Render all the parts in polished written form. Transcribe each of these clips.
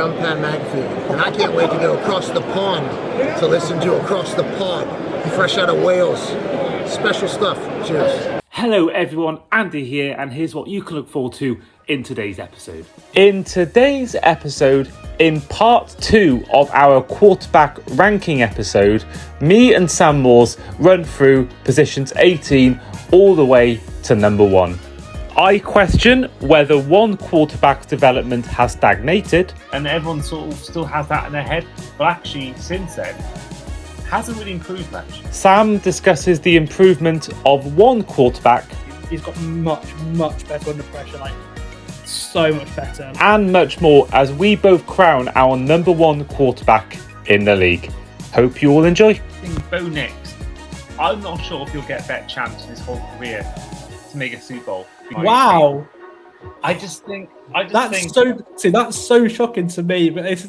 Umpire Mag feed, and I can't wait to go across the pond to listen to Across the Pod, fresh out of Wales. Special stuff. Cheers. Hello everyone, Andy here, and here's what you can look forward to in today's episode. In today's episode, in part 2 of our quarterback ranking episode, me and Sam Moores run through positions 18 all the way to number 1. I question whether one quarterback's development has stagnated, and everyone sort of still has that in their head, but actually since then hasn't really improved much. Sam discusses the improvement of one quarterback. He's got much better under pressure, like so much better. And much more as we both crown our number 1 quarterback in the league. Hope you all enjoy. I think Bo Nix, I'm not sure if he'll get a better chance in his whole career to make a Super Bowl. Wow. I just think that's so shocking to me, but it's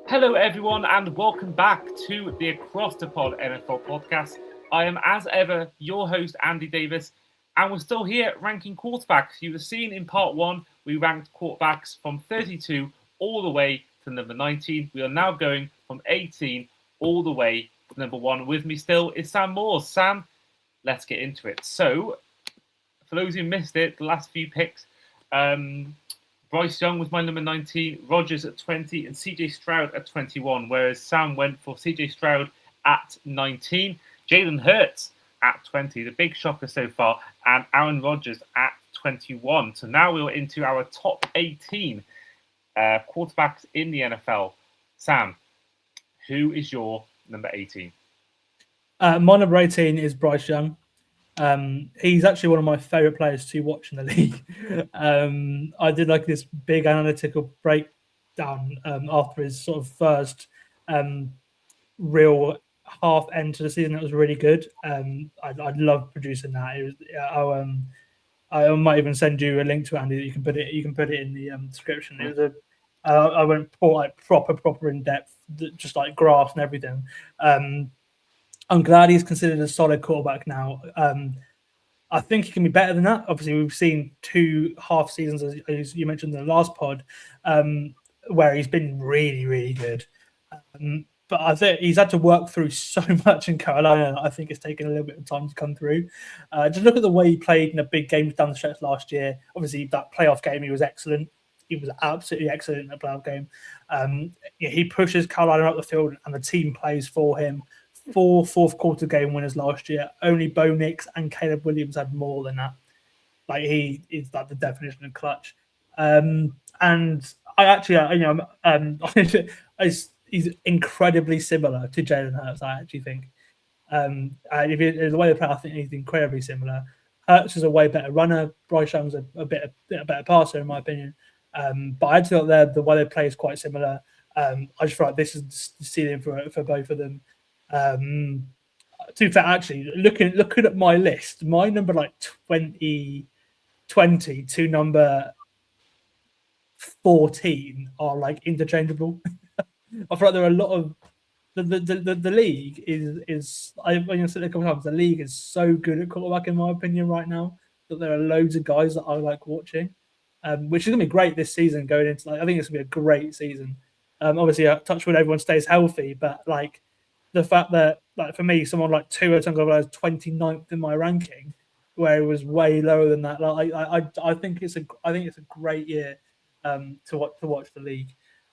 Hello everyone and welcome back to the Across the Pod NFL podcast. I am as ever your host Andy Davis, and we're still here ranking quarterbacks. You have seen in part 1 we ranked quarterbacks from 32 all the way to number 19. We are now going from 18 all the way to number 1. With me still is Sam Moores. Sam, let's get into it. So, for those who missed it, the last few picks, Bryce Young was my number 19, Rodgers at 20, and CJ Stroud at 21, whereas Sam went for CJ Stroud at 19, Jalen Hurts at 20, the big shocker so far, and Aaron Rodgers at 21. So now we're into our top 18 quarterbacks in the NFL. Sam, who is your number 18? my number 18 is Bryce Young. He's actually one of my favourite players to watch in the league. I did like this big analytical breakdown after his sort of first real half end to the season. That was really good. I love producing that. It was, I might even send you a link to it, Andy. That you can put it in the description. It was I went proper in depth, just like graphs and everything. I'm glad he's considered a solid quarterback now. I think he can be better than that. Obviously, we've seen 2 half seasons, as you mentioned in the last pod, where he's been really good. But I think he's had to work through so much in Carolina. I think it's taken a little bit of time to come through. Just look at the way he played in the big games down the stretch last year. Obviously, that playoff game, he was excellent. He was absolutely excellent in that playoff game. He pushes Carolina up the field, and the team plays for him. 4 fourth quarter game winners last year. Only Bo Nix and Caleb Williams had more than that. Like, he is like the definition of clutch. And I actually, he's incredibly similar to Jalen Hurts. I actually think. The way they play, I think he's incredibly similar. Hurts is a way better runner. Bryce Young's a bit better passer, in my opinion. But I feel that the way they play is quite similar. I just feel like this is the ceiling for both of them. To be fair, actually, looking at my list, my number 20 to number 14 are like interchangeable. I feel like there are a lot of the league is I've said it a couple of times. The league is so good at quarterback, in my opinion, right now, that there are loads of guys that I like watching, which is gonna be great this season. Going into I think it's gonna be a great season. Obviously, touch wood, everyone stays healthy, but the fact that, for me, someone like Tua Tagovailoa is 29th in my ranking, where it was way lower than that. I think it's a great year to watch the league.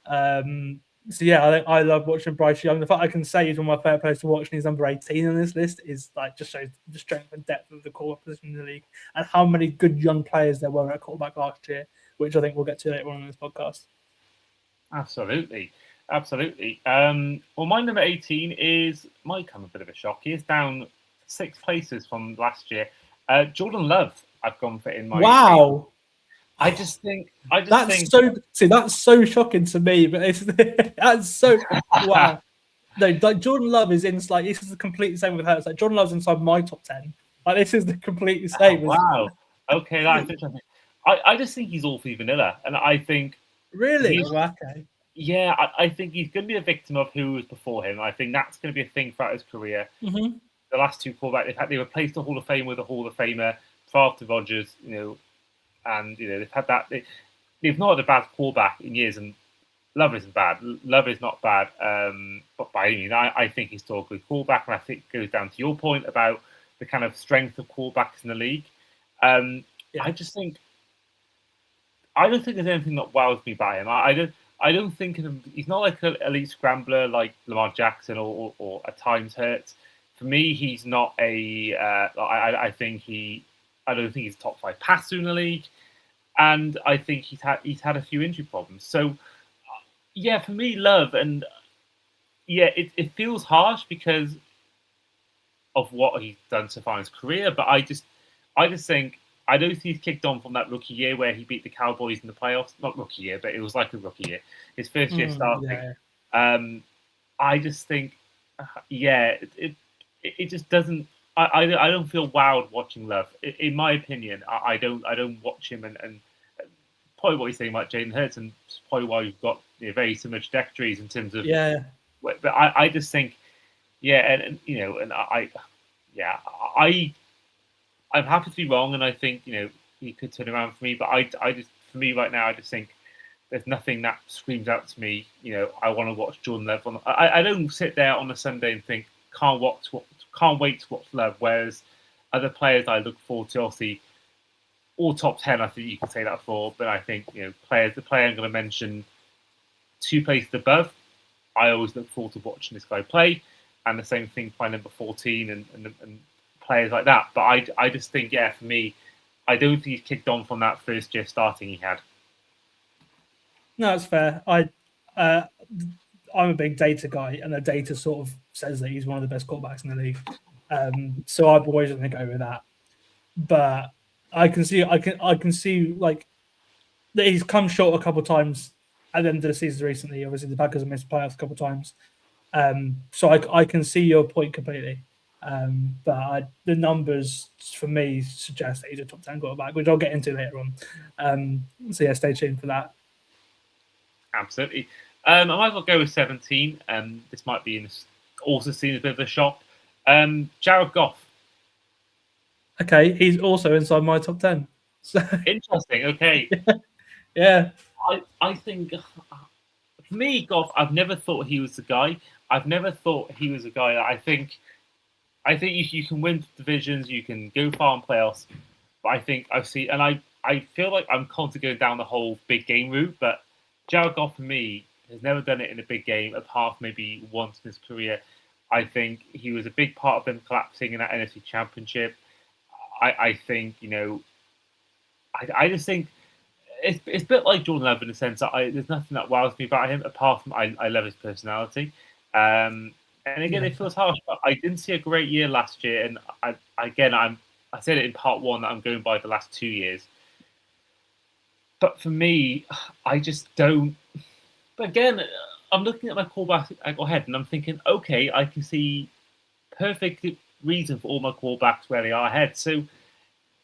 So yeah, I love watching Bryce Young. The fact I can say he's one of my favorite players to watch, and he's number 18 on this list, is just shows the strength and depth of the quarterback position in the league, and how many good young players there were at quarterback last year, which I think we'll get to later on in this podcast. Absolutely. Well, my number 18 might come a bit of a shock. He is down 6 places from last year. Jordan Love, I've gone for in my. Wow. I just think that's so shocking to me, but that's so wow. No, Jordan Love is in this is the complete same with Hurts. Jordan Love's inside my top 10. This is the complete same. Wow. Okay, that's interesting. I just think he's awfully vanilla, and I think really okay. Yeah, I think he's going to be a victim of who was before him. I think that's going to be a thing throughout his career. Mm-hmm. The last 2 quarterbacks, they replaced the Hall of Fame with a Hall of Famer, after Rodgers, and they've had that. they've not had a bad quarterback in years, and Love isn't bad. Love is not bad, but by any means, I think he's still a good quarterback, and I think it goes down to your point about the kind of strength of quarterbacks in the league. I just think I don't think there's anything that wows me by him. I don't think he's not like an elite scrambler like Lamar Jackson or at times Hurts. For me, he's not a. I don't think he's a top 5 passer in the league, and I think he's had a few injury problems. So yeah, for me, Love, and yeah, it feels harsh because of what he's done so far in his career. But I just think I don't think he's kicked on from that rookie year where he beat the Cowboys in the playoffs. Not rookie year, but it was like a rookie year. His first year starting. Yeah. I just think, it just doesn't. I don't feel wowed watching Love. In my opinion, I don't watch him and probably what you're saying about Jalen Hurts, and probably why we've got very similar trajectories in terms of But I just think, I'm happy to be wrong, and I think he could turn around for me. But I just for me right now, I just think there's nothing that screams out to me. I want to watch Jordan Love. I don't sit there on a Sunday and think can't wait to watch Love. Whereas other players I look forward to, obviously, all top 10. I think you can say that for. But I think the player I'm going to mention 2 places above. I always look forward to watching this guy play, and the same thing by number 14 and players like that. But I just think, for me, I don't think he's kicked on from that first year starting he had. No, it's fair. I'm a big data guy, and the data sort of says that he's one of the best quarterbacks in the league. So I've always going to go with that. But I can see like that he's come short a couple of times at the end of the season recently. Obviously, the Packers have missed playoffs a couple of times. So I can see your point completely. But the numbers for me suggest that he's a top 10 quarterback, which I'll get into later on. So yeah, stay tuned for that. Absolutely. I might as well go with 17. This might be also seen as a bit of a shock. Jared Goff. Okay, he's also inside my top 10. So interesting. Okay. Yeah. I think for me, Goff, I've never thought he was the guy. I've never thought he was a guy that I think you can win divisions, you can go far in playoffs. But I think I feel like I'm constantly going down the whole big game route. But Jared Goff for me has never done it in a big game, apart from maybe once in his career. I think he was a big part of them collapsing in that NFC Championship. I think I just think it's a bit like Jordan Love in the sense that there's nothing that wows me about him apart from I love his personality. And again, it feels harsh, but I didn't see a great year last year. And I said it in part 1 that I'm going by the last 2 years. But for me, I just don't. But again, I'm looking at my quarterback I got ahead, and I'm thinking, okay, I can see perfect reason for all my quarterbacks where they are ahead. So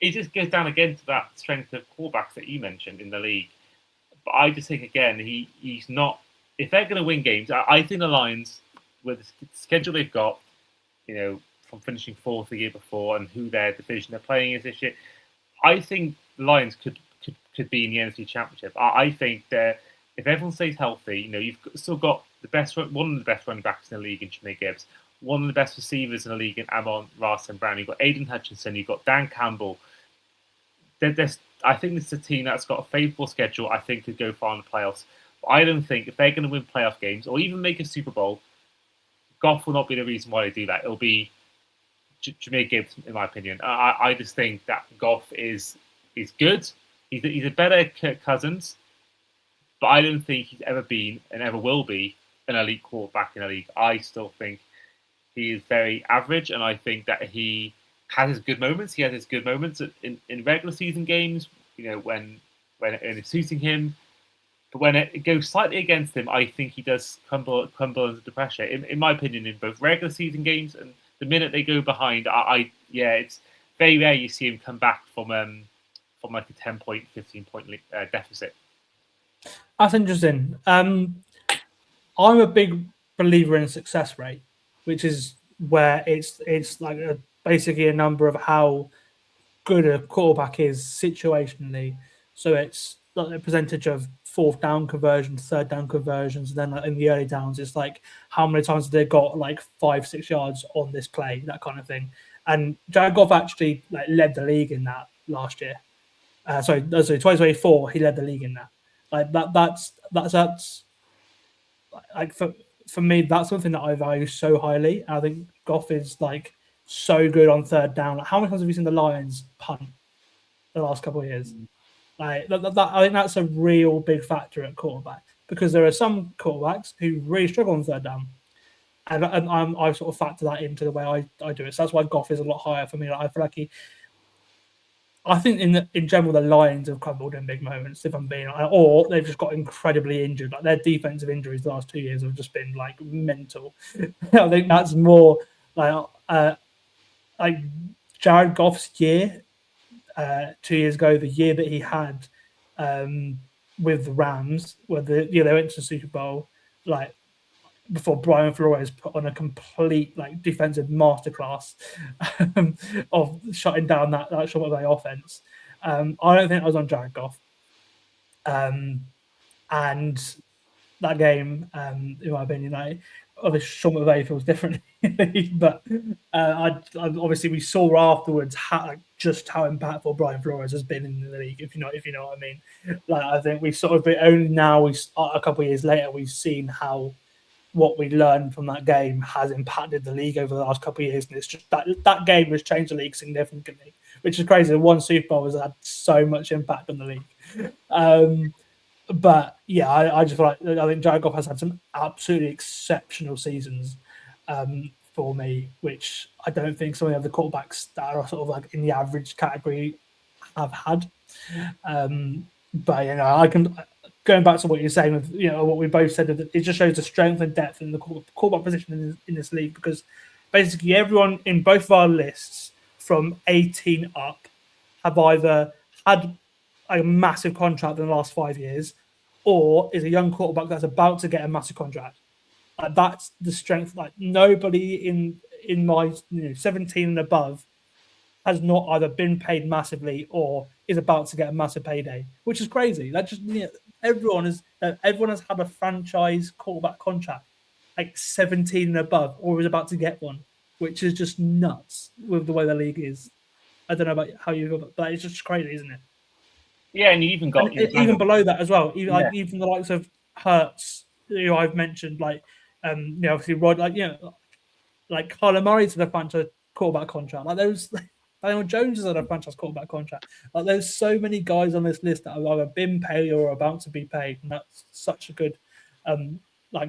it just goes down again to that strength of quarterbacks that you mentioned in the league. But I just think, again, he's not. If they're going to win games, I think the Lions, with the schedule they've got, from finishing 4th the year before and who their division they're playing is this year, I think the Lions could be in the NFC Championship. I think that if everyone stays healthy, you've still got one of the best running backs in the league in Jahmyr Gibbs, one of the best receivers in the league in Amon-Ra St. Brown. You've got Aiden Hutchinson, you've got Dan Campbell. I think this is a team that's got a favourable schedule. I think could go far in the playoffs. But I don't think if they're going to win playoff games or even make a Super Bowl, Goff will not be the reason why they do that. It'll be Jahmyr Gibbs, in my opinion. I just think that Goff is good. He's a better Kirk Cousins, but I don't think he's ever been and ever will be an elite quarterback in the league. I still think he is very average, and I think that he has his good moments. He has his good moments in regular season games, when it's suiting him. But when it goes slightly against him, I think he does crumble under the pressure. In my opinion, in both regular season games and the minute they go behind, it's very rare you see him come back from like a 10-point, 15-point deficit. That's interesting. I'm a big believer in success rate, which is where it's like basically a number of how good a quarterback is situationally. So it's the percentage of fourth down conversions, third down conversions, and then like, in the early downs, it's like how many times have they got like 5-6 yards on this play, that kind of thing. And Jared Goff actually like led the league in that last year. Sorry, 2024, he led the league in that. Like that's like for me, that's something that I value so highly. And I think Goff is like so good on third down. Like, how many times have you seen the Lions punt the last couple of years? Like I think that's a real big factor at quarterback, because there are some quarterbacks who really struggle on third down, and I sort of factor that into the way I do it. So that's why Goff is a lot higher for me. Like, I feel like I think in general the Lions have crumbled in big moments, if I'm being honest, or they've just got incredibly injured. Like their defensive injuries the last 2 years have just been like mental. I think that's more like Jared Goff's year 2 years ago, the year that he had with the Rams, where they went to the Super Bowl, like before Brian Flores put on a complete like defensive masterclass of shutting down that Sean McVay offense. I don't think I was on Jared Goff, and that game, in my opinion, like obviously Sean McVay feels differently, but I obviously we saw afterwards just how impactful Brian Flores has been in the league. If you know what I mean, like I think we sort of only now a couple of years later we've seen how what we learned from that game has impacted the league over the last couple of years, and it's just that game has changed the league significantly, which is crazy. One Super Bowl has had so much impact on the league. But yeah, I just feel like I think Jared Goff has had some absolutely exceptional seasons for me, which I don't think some of the other quarterbacks that are sort of like in the average category have had. But I can. Going back to what you're saying with what we both said, that it just shows the strength and depth in the quarterback position in this league, because basically everyone in both of our lists from 18 up have either had a massive contract in the last 5 years, or is a young quarterback that's about to get a massive contract. Like that's the strength. Like nobody in my 17 and above has not either been paid massively or is about to get a massive payday, which is crazy. That just everyone has had a franchise quarterback contract, like 17 and above, or is about to get one, which is just nuts with the way the league is. I don't know about how you feel, but it's just crazy, isn't it? Yeah, and you even got even below that as well. Even the likes of Hurts, who I've mentioned, obviously Rod, like Kyler Murray to the franchise quarterback contract. Like those, Daniel Jones is on a franchise quarterback contract. Like there's so many guys on this list that have either been paid or are about to be paid, and that's such a good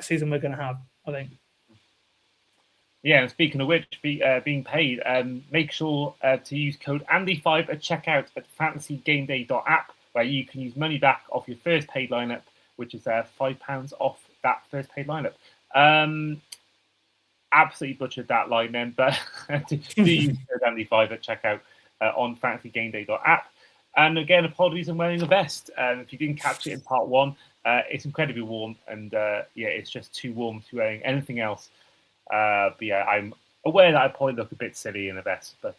season we're going to have, I think. Yeah, and speaking of which, being paid, make sure to use code Andy5 at checkout at fantasygameday.app, where you can use money back off your first paid lineup, which is £5 off that first paid lineup. Absolutely butchered that line then, but do use code Andy5 at checkout on fantasygameday.app. And again, apologies on wearing a vest. If you didn't catch it in part one, it's incredibly warm, and it's just too warm to wearing anything else. But yeah, I'm aware that I probably look a bit silly in a vest, but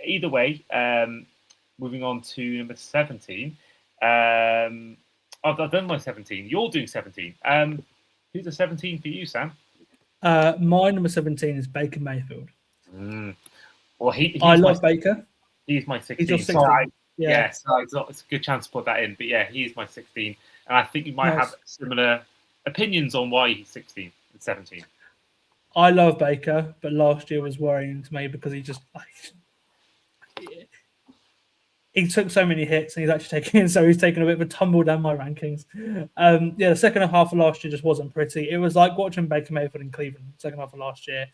either way, moving on to number 17. I've done my 17. You're doing 17. Who's the 17 for you, Sam? My number 17 is Baker Mayfield. Well, I love Baker. He's my 16. He's your 16. So it's a good chance to put that in. But yeah, he is my 16. And I think you might have similar opinions on why he's 16 and 17. I love Baker, but last year was worrying to me because he just he took so many hits, and he's taking a bit of a tumble down my rankings. The second half of last year just wasn't pretty. It was like watching Baker Mayfield in Cleveland, second half of last year.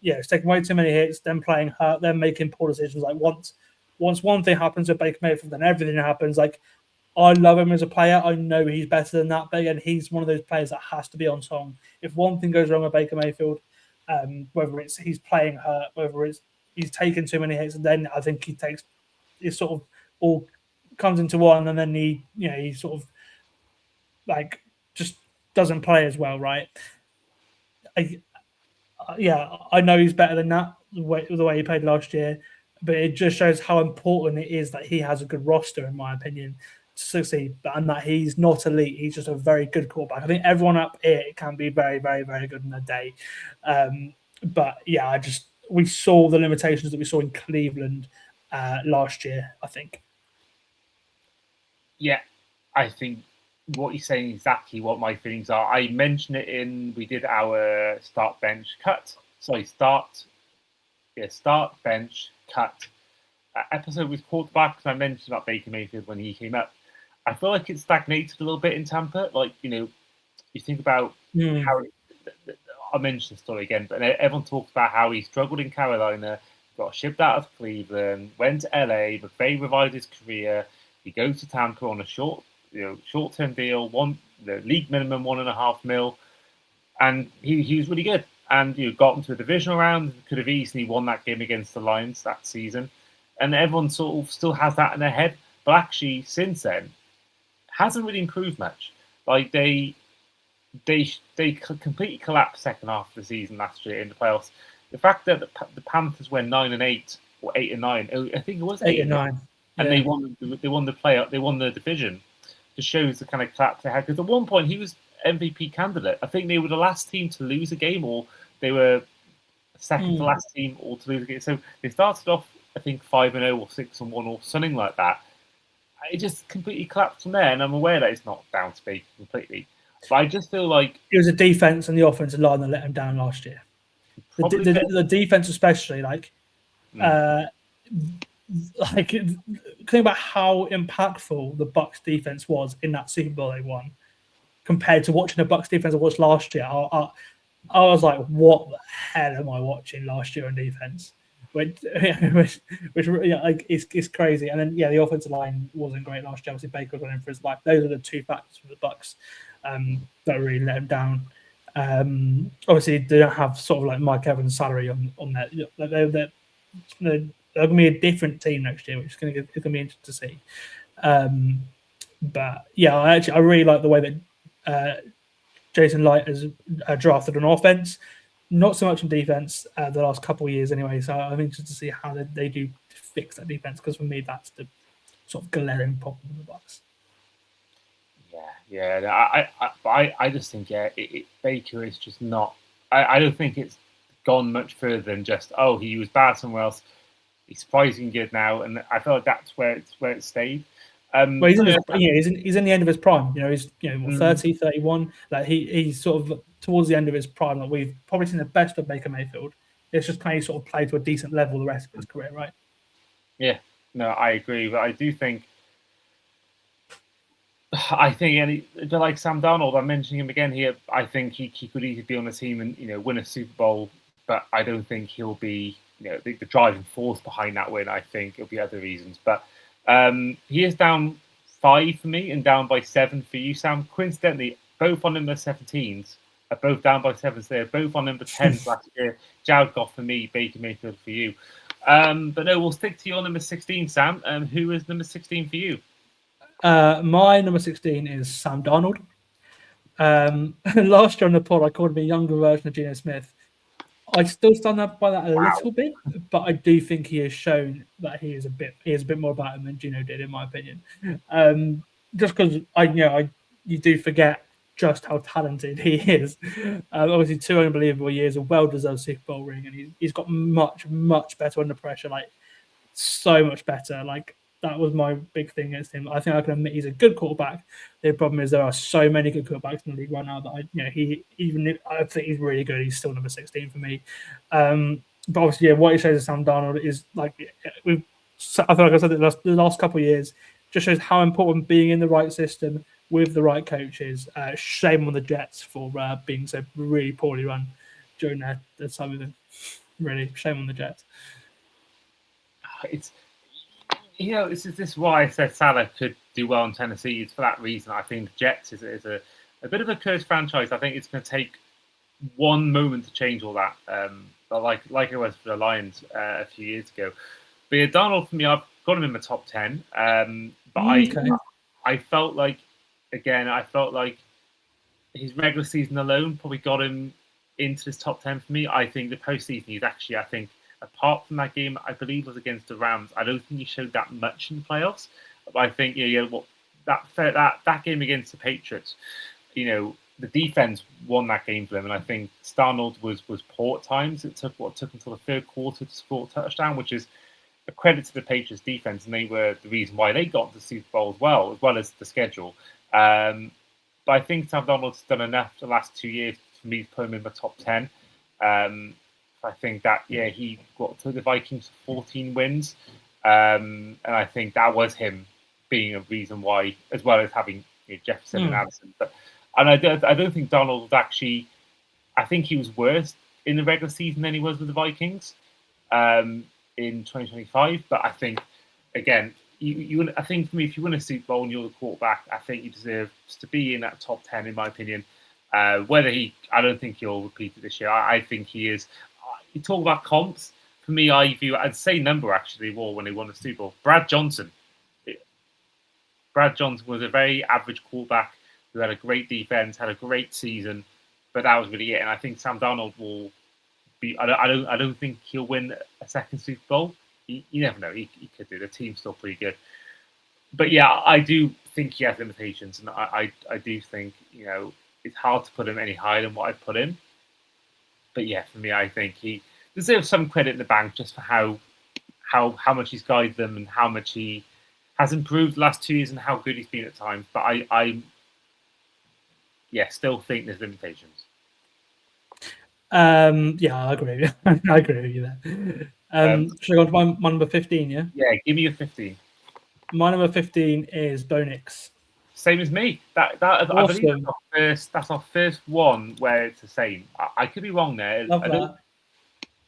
It's taking way too many hits, then playing hurt, then making poor decisions. Like once one thing happens with Baker Mayfield, then everything happens. Like I love him as a player. I know he's better than that, but again, he's one of those players that has to be on song. If one thing goes wrong with Baker Mayfield, whether it's he's playing hurt, whether it's he's taken too many hits, and then I think it sort of all comes into one, and then he sort of like just doesn't play as well, right? I know he's better than that, the way he played last year, but it just shows how important it is that he has a good roster, in my opinion. succeed, and that he's not elite. He's just a very good quarterback. I think everyone up here can be very, very, very good in a day. But yeah, we saw the limitations that we saw in Cleveland last year, I think. Yeah, I think what you're saying is exactly what my feelings are. I mentioned it we did our start bench cut. Sorry, start bench cut episode with quarterbacks. I mentioned about Baker Mayfield when he came up. I feel like it stagnated a little bit in Tampa. Like, you think about how I'll mention the story again, but everyone talks about how he struggled in Carolina, got shipped out of Cleveland, went to LA, McVay revived his career. He goes to Tampa on a short-term deal, the league minimum $1.5 million, and he was really good. And got into a divisional round, could have easily won that game against the Lions that season. And everyone sort of still has that in their head, but actually since then hasn't really improved much. Like they completely collapsed second half of the season last year in the playoffs. The fact that the Panthers went 9-8 or 8-9, I think it was 8-9. And they won the division. Just shows the kind of collapse they had. Because at one point he was MVP candidate. I think they were the last team to lose a game, or they were second to last team or to lose a game. So they started off, I think, 5-0 or 6-1 or something like that. It just completely collapsed from there. And I'm aware that it's not down to Baker completely, but I just feel like it was a defense and the offensive line that let him down last year. The defense, especially, think about how impactful the Bucs defense was in that Super Bowl they won, compared to watching the Bucs defense I watched last year. I was like, what the hell am I watching last year on defense? Which it's crazy. And then the offensive line wasn't great last year. Obviously Baker was running for his life. Those are the two factors for the Bucs that really let him down. Obviously they don't have sort of like Mike Evans' salary on that. They're going to be a different team next year, which is going to be interesting to see. But yeah, I really like the way that Jason Light has drafted an offense. Not so much in defense the last couple of years anyway. So I'm interested to see how they do fix that defense, because for me that's the sort of glaring problem with the Bucs. Yeah. I just think Baker is just not. I don't think it's gone much further than just he was bad somewhere else. He's surprisingly good now, and I feel like that's where it stayed. Well, he's in the end of his prime. He's 30, 31. Like he's sort of towards the end of his prime. Like we've probably seen the best of Baker Mayfield. It's just kind of sort of played to a decent level the rest of his career, right? Yeah, no, I agree, but I do think. And like Sam Darnold, I'm mentioning him again here. I think he could easily be on the team and win a Super Bowl, but I don't think he'll be the driving force behind that win. I think it'll be other reasons, but. He is down 5 for me and down by 7 for you, Sam. Coincidentally, both on number 17s are both down by 7s. They're both on number 10s last year. Jared Goff for me, Baker Mayfield for you. But no, we'll stick to your number 16, Sam. Who is number 16 for you? My number 16 is Sam Darnold. Last year on the pod, I called him a younger version of Geno Smith. I still stand up by that a little bit, but I do think he has shown that he is a bit more about him than Gino did, in my opinion. Just because you do forget just how talented he is. Obviously, 2 unbelievable years, a well-deserved Super Bowl ring, and he's got much, much better under pressure. Like so much better. Like that was my big thing against him. I think I can admit he's a good quarterback. The problem is there are so many good quarterbacks in the league right now that I think he's really good. He's still number 16 for me. But obviously, what he shows of Sam Darnold is like I feel like I said the last couple of years just shows how important being in the right system with the right coaches. Shame on the Jets for being so really poorly run during their time with him. Really, shame on the Jets. This is why I said Salah could do well in Tennessee. It's for that reason. I think the Jets is a bit of a cursed franchise. I think it's going to take one moment to change all that. But like it was for the Lions a few years ago. But yeah, Donald for me, I've got him in my top 10. But I felt like his regular season alone probably got him into this top 10 for me. I think the postseason is actually, apart from that game, I believe was against the Rams, I don't think he showed that much in the playoffs. But I think that game against the Patriots, the defense won that game for them, and I think Darnold was poor at times. It took until the third quarter to score a touchdown, which is a credit to the Patriots defense, and they were the reason why they got to the Super Bowl as well as the schedule. But I think Sam Darnold's done enough the last 2 years for me to put him in the top 10. I think that he got to the Vikings 14 wins, and I think that was him being a reason why, as well as having Jefferson and Addison. And I don't think Darnold was actually. I think he was worse in the regular season than he was with the Vikings in 2025. But I think, again, I think for me, if you win a Super Bowl and you're the quarterback, I think you deserve to be in that top 10, in my opinion. I don't think he'll repeat it this year. I think he is. You talk about comps. For me, I'd say number actually more when they won the Super Bowl. Brad Johnson. Brad Johnson was a very average quarterback who had a great defense, had a great season, but that was really it. And I think Sam Darnold will be. I don't think he'll win a second Super Bowl. You never know. He could do. The team's still pretty good. But yeah, I do think he has limitations, and I do think it's hard to put him any higher than what I've put him. But yeah, for me, I think he deserves some credit in the bank just for how much he's guided them and how much he has improved the last 2 years and how good he's been at times. But I still think there's limitations. I agree with you. I agree with you there. Should I go on to my number 15, yeah? Yeah, give me your 15. My number 15 is Bo Nix. Same as me. Awesome. I believe that's our first one where it's the same. I could be wrong there.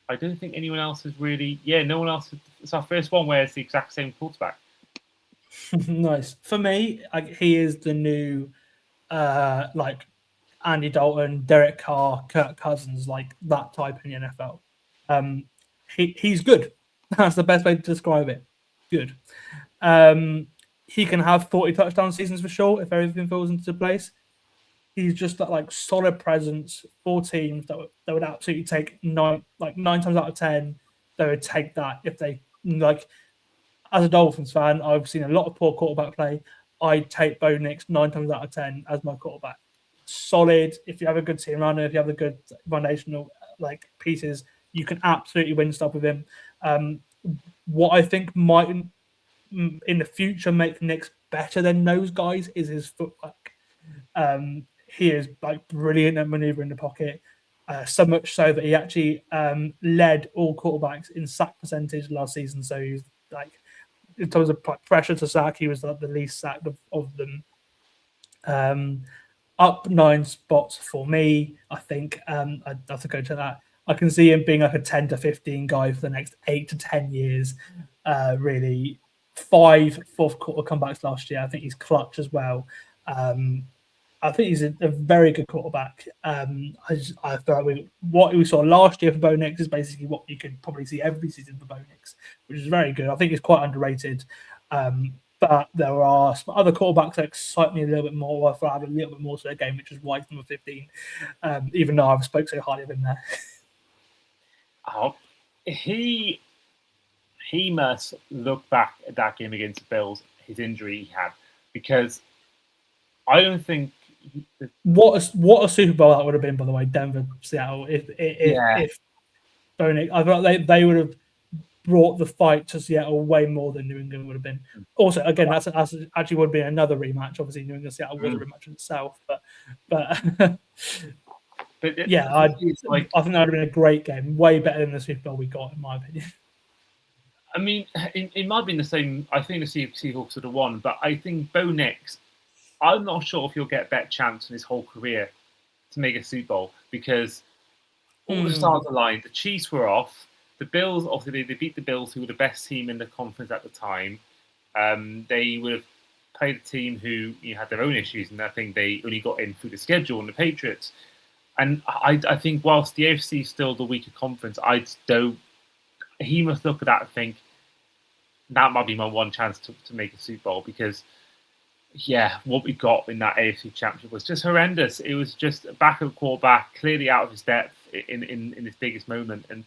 I don't think anyone else has really. Yeah, no one else. It's our first one where it's the exact same quarterback. Nice. For me, he is the new, Andy Dalton, Derek Carr, Kirk Cousins, like that type in the NFL. He's good. That's the best way to describe it. Good. He can have 40 touchdown seasons for sure if everything falls into place. He's just that solid presence for teams that would absolutely take 9 times out of 10. They would take that if they As a Dolphins fan, I've seen a lot of poor quarterback play. I'd take Bo Nix 9 times out of 10 as my quarterback. Solid. If you have a good team around him, if you have the good foundational pieces, you can absolutely win stuff with him. What I think might in the future make Nix better than those guys is his footwork. He is brilliant at maneuvering the pocket, so much so that he actually led all quarterbacks in sack percentage last season. So he's in terms of pressure to sack, he was the least sacked of them. Up 9 spots for me. I think I'd have to go to that. I can see him being a 10 to 15 guy for the next 8 to 10 years. Really, 5 fourth quarter comebacks last year. I think he's clutch as well. I think he's a very good quarterback. I feel like what we saw last year for Bo Nix is basically what you could probably see every season for Bo Nix, which is very good. I think he's quite underrated. But there are some other quarterbacks that excite me a little bit more, or I have a little bit more to their game, which is why he's number 15, even though I've spoke so highly of him there. He must look back at that game against the Bills, his injury he had, because I don't think what a Super Bowl that would have been, by the way, Denver, Seattle. If Bo Nix, I felt like they would have brought the fight to Seattle way more than New England would have been. Also, again, that's actually would be another rematch. Obviously, New England Seattle was a rematch in itself, but yeah, I think that would have been a great game, way better than the Super Bowl we got, in my opinion. I mean, it might have been the same. I think the Seahawks would have won, but I think Bo Nix, I'm not sure if he'll get a better chance in his whole career to make a Super Bowl, because all the stars aligned. The Chiefs were off. The Bills, obviously, they beat the Bills, who were the best team in the conference at the time. They would have played a team who had their own issues, and I think they only got in through the schedule, and the Patriots. And I think whilst the AFC is still the weaker conference, he must look at that and think, that might be my one chance to make a Super Bowl, because, what we got in that AFC Championship was just horrendous. It was just a backup quarterback, clearly out of his depth in his biggest moment. And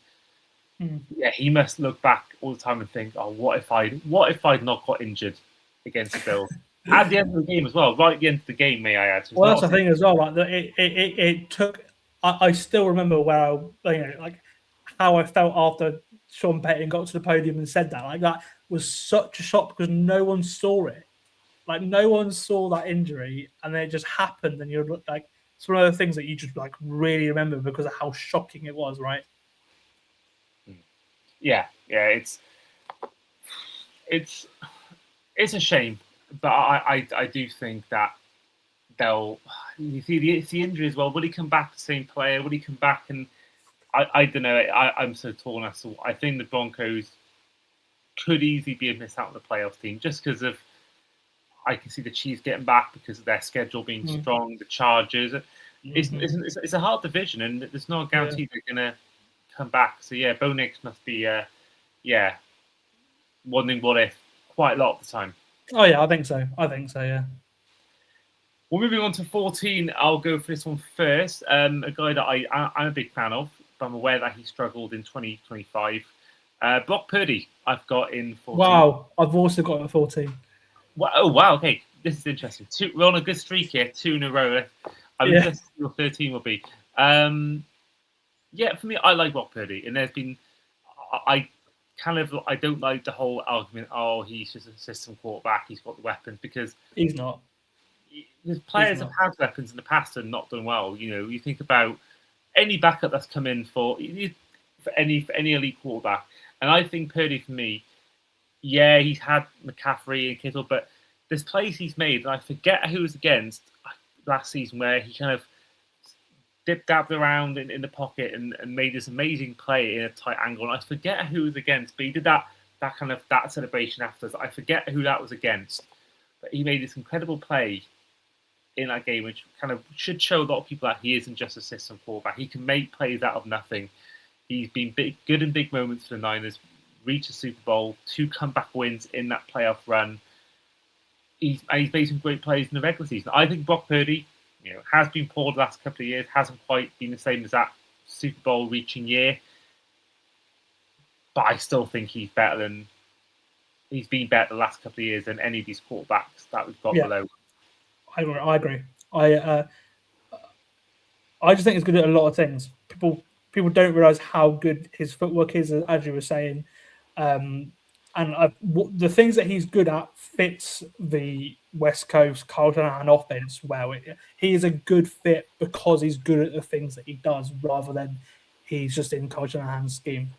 he must look back all the time and think, what if I'd not got injured against the Bills? At the end of the game as well, right at the end of the game, may I add. So well, that's the thing as well. Like it took. I still remember where like how I felt after Sean Payton got to the podium and said that. Like that was such a shock because no one saw it. Like no one saw that injury, and then it just happened, and you're like, it's one of the things that you just like really remember because of how shocking it was, right? Yeah, it's a shame, but I do think that you see the injury as well. Will he come back the same player? Will he come back? And I don't know. I'm so torn. I think the Broncos could easily be a miss out on the playoff team just because of. I can see the Chiefs getting back because of their schedule being strong. The Chargers. It's a hard division, and there's no guarantee they're going to come back. So yeah, Bo Nix must be wondering what if quite a lot of the time. Oh yeah, I think so. Yeah. Well, moving on to 14, I'll go for this one first. A guy that I'm a big fan of, but I'm aware that he struggled in 2025. Brock Purdy, I've got in 14. Wow, I've also got a 14. Oh, wow. Okay, this is interesting. We're on a good streak here, 2 in a row. I'm interested in what 13 will be. For me, I like Brock Purdy, and there's been, I don't like the whole argument. Oh, he's just a system quarterback. He's got the weapons because he's not. There's players have had weapons in the past and not done well. You know, you think about any backup that's come in for any elite quarterback, and I think Purdy for me. Yeah, he's had McCaffrey and Kittle, but there's plays he's made, and I forget who was against last season where he kind of dabbed around in the pocket and made this amazing play in a tight angle. And I forget who was against, but he did that celebration afterwards. I forget who that was against, but he made this incredible play in that game, which kind of should show a lot of people that he isn't just a system quarterback. He can make plays out of nothing. He's been good in big moments for the Niners. Reach a Super Bowl, 2 comeback wins in that playoff run. He's made some great plays in the regular season. I think Brock Purdy, has been poor the last couple of years, hasn't quite been the same as that Super Bowl reaching year. But I still think he's been better the last couple of years than any of these quarterbacks that we've got below. I agree. I just think it's good at a lot of things. People don't realize how good his footwork is, as you were saying. The things that he's good at fits the West Coast Kyle Shanahan offense well. He is a good fit because he's good at the things that he does, rather than he's just in Kyle Shanahan's scheme.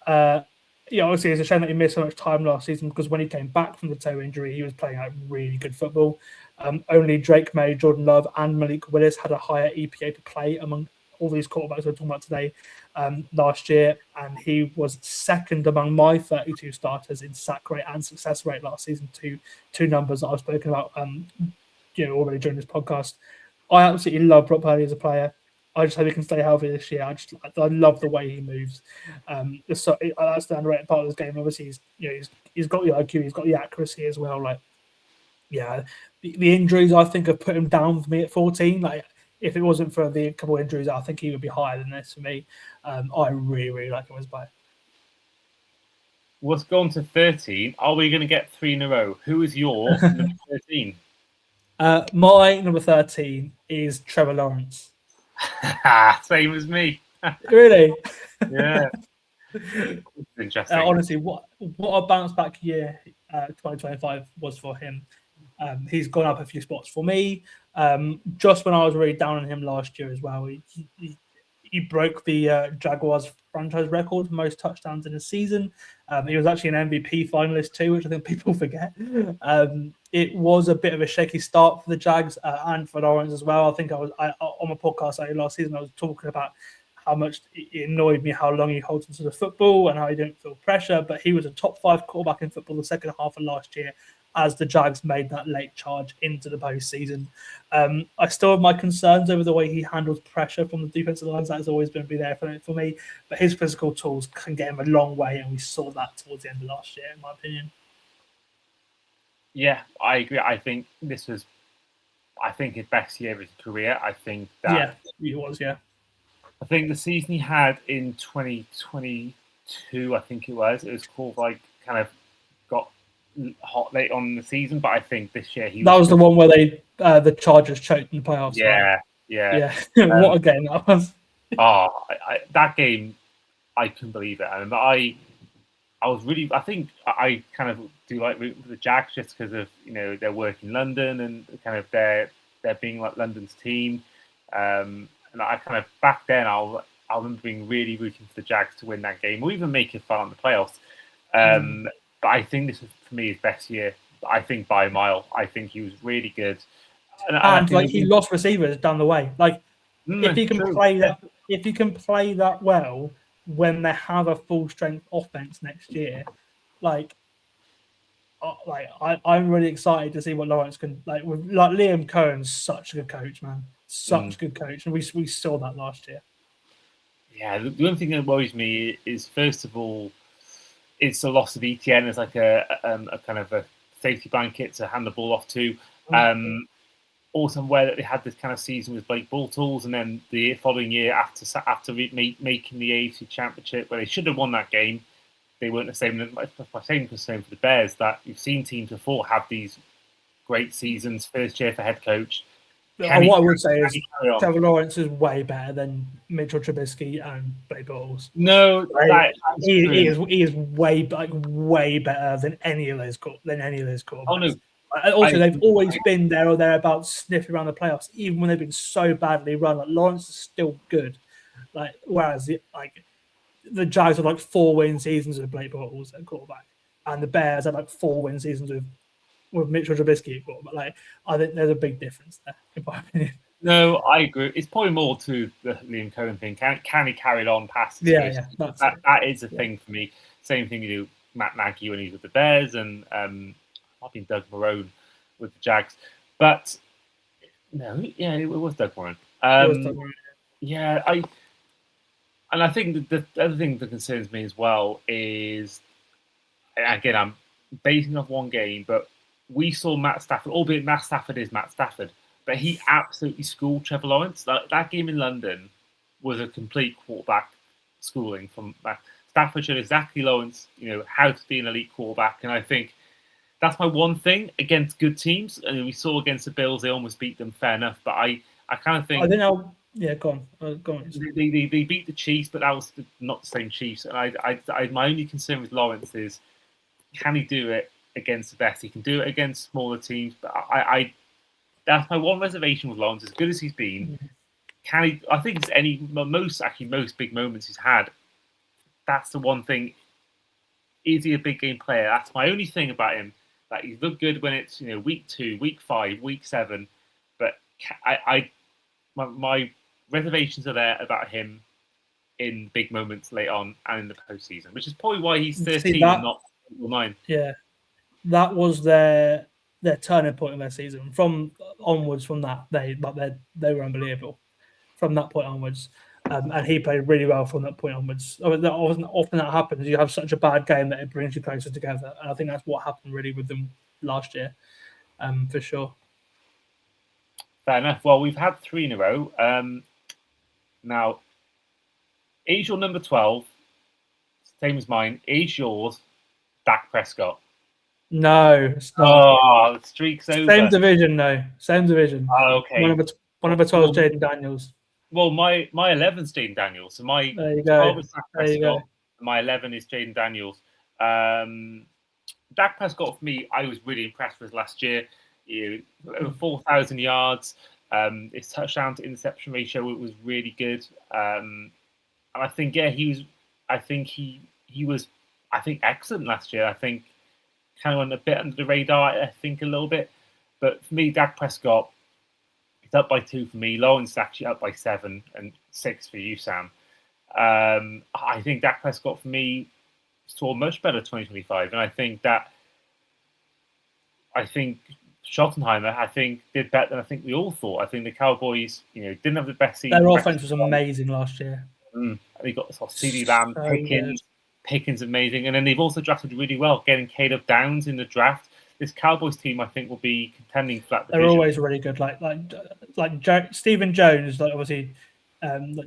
Obviously, it's a shame that he missed so much time last season because when he came back from the toe injury, he was playing out really good football. Only Drake May, Jordan Love, and Malik Willis had a higher EPA per play among all these quarterbacks we're talking about today last year, and he was second among my 32 starters in sack rate and success rate last season. Two numbers that I've spoken about already during this podcast. I absolutely love Brock Purdy as a player. I just hope he can stay healthy this year. I love the way he moves. That's the underrated part of this game. Obviously, he's got the IQ, he's got the accuracy as well. The injuries I think have put him down for me at 14. If it wasn't for the couple of injuries, I think he would be higher than this for me. I really, really like him as a player. What's gone to 13? Are we going to get 3 in a row? Who is your number 13? My number 13 is Trevor Lawrence. Same as me. Really? Yeah. Interesting. Honestly, what a bounce back year 2025 was for him. He's gone up a few spots for me. Just when I was really down on him last year as well, he broke the Jaguars franchise record for most touchdowns in a season. He was actually an MVP finalist too, which I think people forget. It was a bit of a shaky start for the Jags and for Lawrence as well. I think on my podcast last season, I was talking about how much it annoyed me how long he holds onto the football and how he didn't feel pressure. But he was a top 5 quarterback in football the second half of last year, as the Jags made that late charge into the postseason. I still have my concerns over the way he handles pressure from the defensive lines. That's always going to be there for me. But his physical tools can get him a long way, and we saw that towards the end of last year, in my opinion. Yeah, I agree. I think his best year of his career. I think that it was. Yeah, I think the season he had in 2022, it was called hot late on in the season, but I think this year that was the one where they the Chargers choked in the playoffs. Yeah, right? yeah. What a game that was! That game, I couldn't believe it, and I was really. I think I kind of do like the Jags just because of their work in London and kind of their being like London's team. And I kind of back then I remember being really rooting for the Jags to win that game or even make it far in the playoffs. But I think this was for me his best year. I think by a mile. I think he was really good. And like he lost receivers down the way. Like if he can play that well when they have a full strength offense next year, I'm really excited to see what Lawrence can like. With like Liam Cohen's such a good coach, man. Such a good coach, and we saw that last year. Yeah, the one thing that worries me is first of all, it's the loss of ETN as like a kind of a safety blanket to hand the ball off to. Also, where that they had this kind of season with Blake Bortles, and then the following year after making the AFC Championship, where they should have won that game, they weren't the same. Same for the Bears. That you've seen teams before have these great seasons. First year for head coach. What I would say is Trevor Lawrence is way better than Mitchell Trubisky and Blake Bortles. No, he is way better than any of those quarterbacks. Oh no. Also, they've always been there or thereabouts, sniffing around the playoffs, even when they've been so badly run. Like Lawrence is still good, whereas the Jags have 4-win seasons with Blake Bortles at quarterback, and the Bears have 4-win seasons with Mitchell Trubisky at quarterback. I think there's a big difference there, in my opinion. No, I agree. It's probably more to the Liam Cohen thing. Can he carry it on past his first? That is a thing for me. Same thing Matt Nagy when he's with the Bears, and I've been Doug Marrone with the Jags. But no, yeah, it was Doug Marrone. Yeah, I think the other thing that concerns me as well is, again, I'm basing off one game, but we saw Matt Stafford, albeit Matt Stafford is Matt Stafford, but he absolutely schooled Trevor Lawrence. That game in London was a complete quarterback schooling from Matt Stafford. Showed exactly Lawrence, how to be an elite quarterback, and I think that's my one thing against good teams. And we saw against the Bills, they almost beat them, fair enough. But I kind of think. Go on. They beat the Chiefs, but that was not the same Chiefs. And my only concern with Lawrence is, can he do it against the best? He can do it against smaller teams, but that's my one reservation with Lawrence. As good as he's been, can he? I think it's most big moments he's had. That's the one thing. Is he a big game player? That's my only thing about him. That he's looked good when it's week 2, week 5, week 7, but my reservations are there about him in big moments late on and in the postseason, which is probably why he's 13 and not 9. Yeah, that was their turning point in their season. From that, they were unbelievable. From that point onwards. And he played really well from that point onwards. Often that happens. You have such a bad game that it brings you closer together. And I think that's what happened really with them last year, for sure. Fair enough. Well, we've had 3 in a row. Now, is your number 12, same as mine, is yours Dak Prescott? No, it's not. Oh, the streak's over. Same division, no. Same division. Oh, okay. One number 12 is Jaden Daniels. Well, my 11's Jaden Daniels. So my 12 is Dak Prescott. My 11 is Jaden Daniels. Dak Prescott, for me, I was really impressed with last year. Over 4,000 yards. His touchdown to interception ratio was really good. And I think, he was excellent last year. I think kind of went a bit under the radar, I think, a little bit. But for me, Dak Prescott, it's up by 2 for me. Lawrence is actually up by 7 and 6 for you, Sam. I think Dak Prescott, for me, saw much better 2025. And I think Schottenheimer, did better than I think we all thought. I think the Cowboys, didn't have the best season. Their offense was amazing last year. They got CeeDee Lamb, Pickens, amazing. And then they've also drafted really well, getting Caleb Downs in the draft. This Cowboys team, I think, will be contending for that division. They're always really good. Like Stephen Jones, obviously,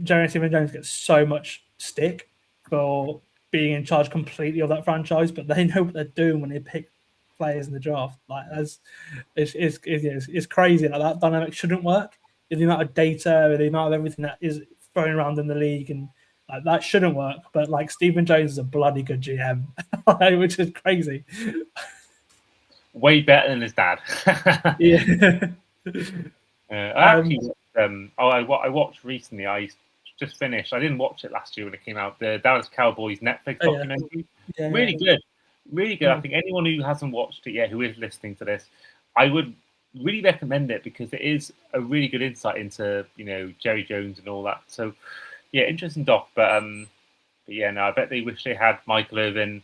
Jerry Stephen Jones gets so much stick for being in charge completely of that franchise, but they know what they're doing when they pick players in the draft. Like it's crazy. Like that dynamic shouldn't work. The amount of data, the amount of everything that is thrown around in the league, and like, that shouldn't work. But like Stephen Jones is a bloody good GM, which is crazy. Way better than his dad. Yeah. I watched recently. I just finished. I didn't watch it last year when it came out. The Dallas Cowboys Netflix documentary. Really good, really good. I think anyone who hasn't watched it yet, who is listening to this, I would really recommend it because it is a really good insight into Jerry Jones and all that. So yeah, interesting doc. But yeah, no, I bet they wish they had Michael Irvin,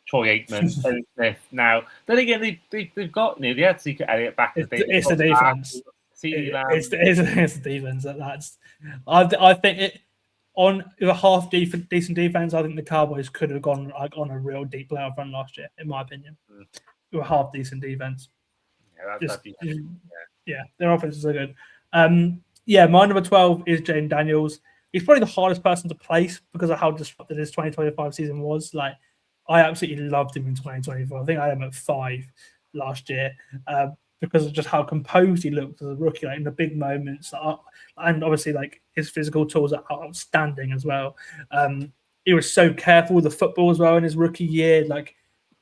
Troy Aikman, Tony Smith. Now, then again, they've got they had Secret Elliott back in the day. It's the defense. It's the defense. I think it on a half decent defense. I think the Cowboys could have gone like on a real deep playoff run last year, in my opinion. With a half decent defense. Yeah, their offenses are good. My number 12 is Jane Daniels. He's probably the hardest person to place because of how disrupted his 2025 season was. Like, I absolutely loved him in 2024. I think I had him at 5 last year because of just how composed he looked as a rookie, like in the big moments, and obviously like his physical tools are outstanding as well. He was so careful with the football as well in his rookie year. Like,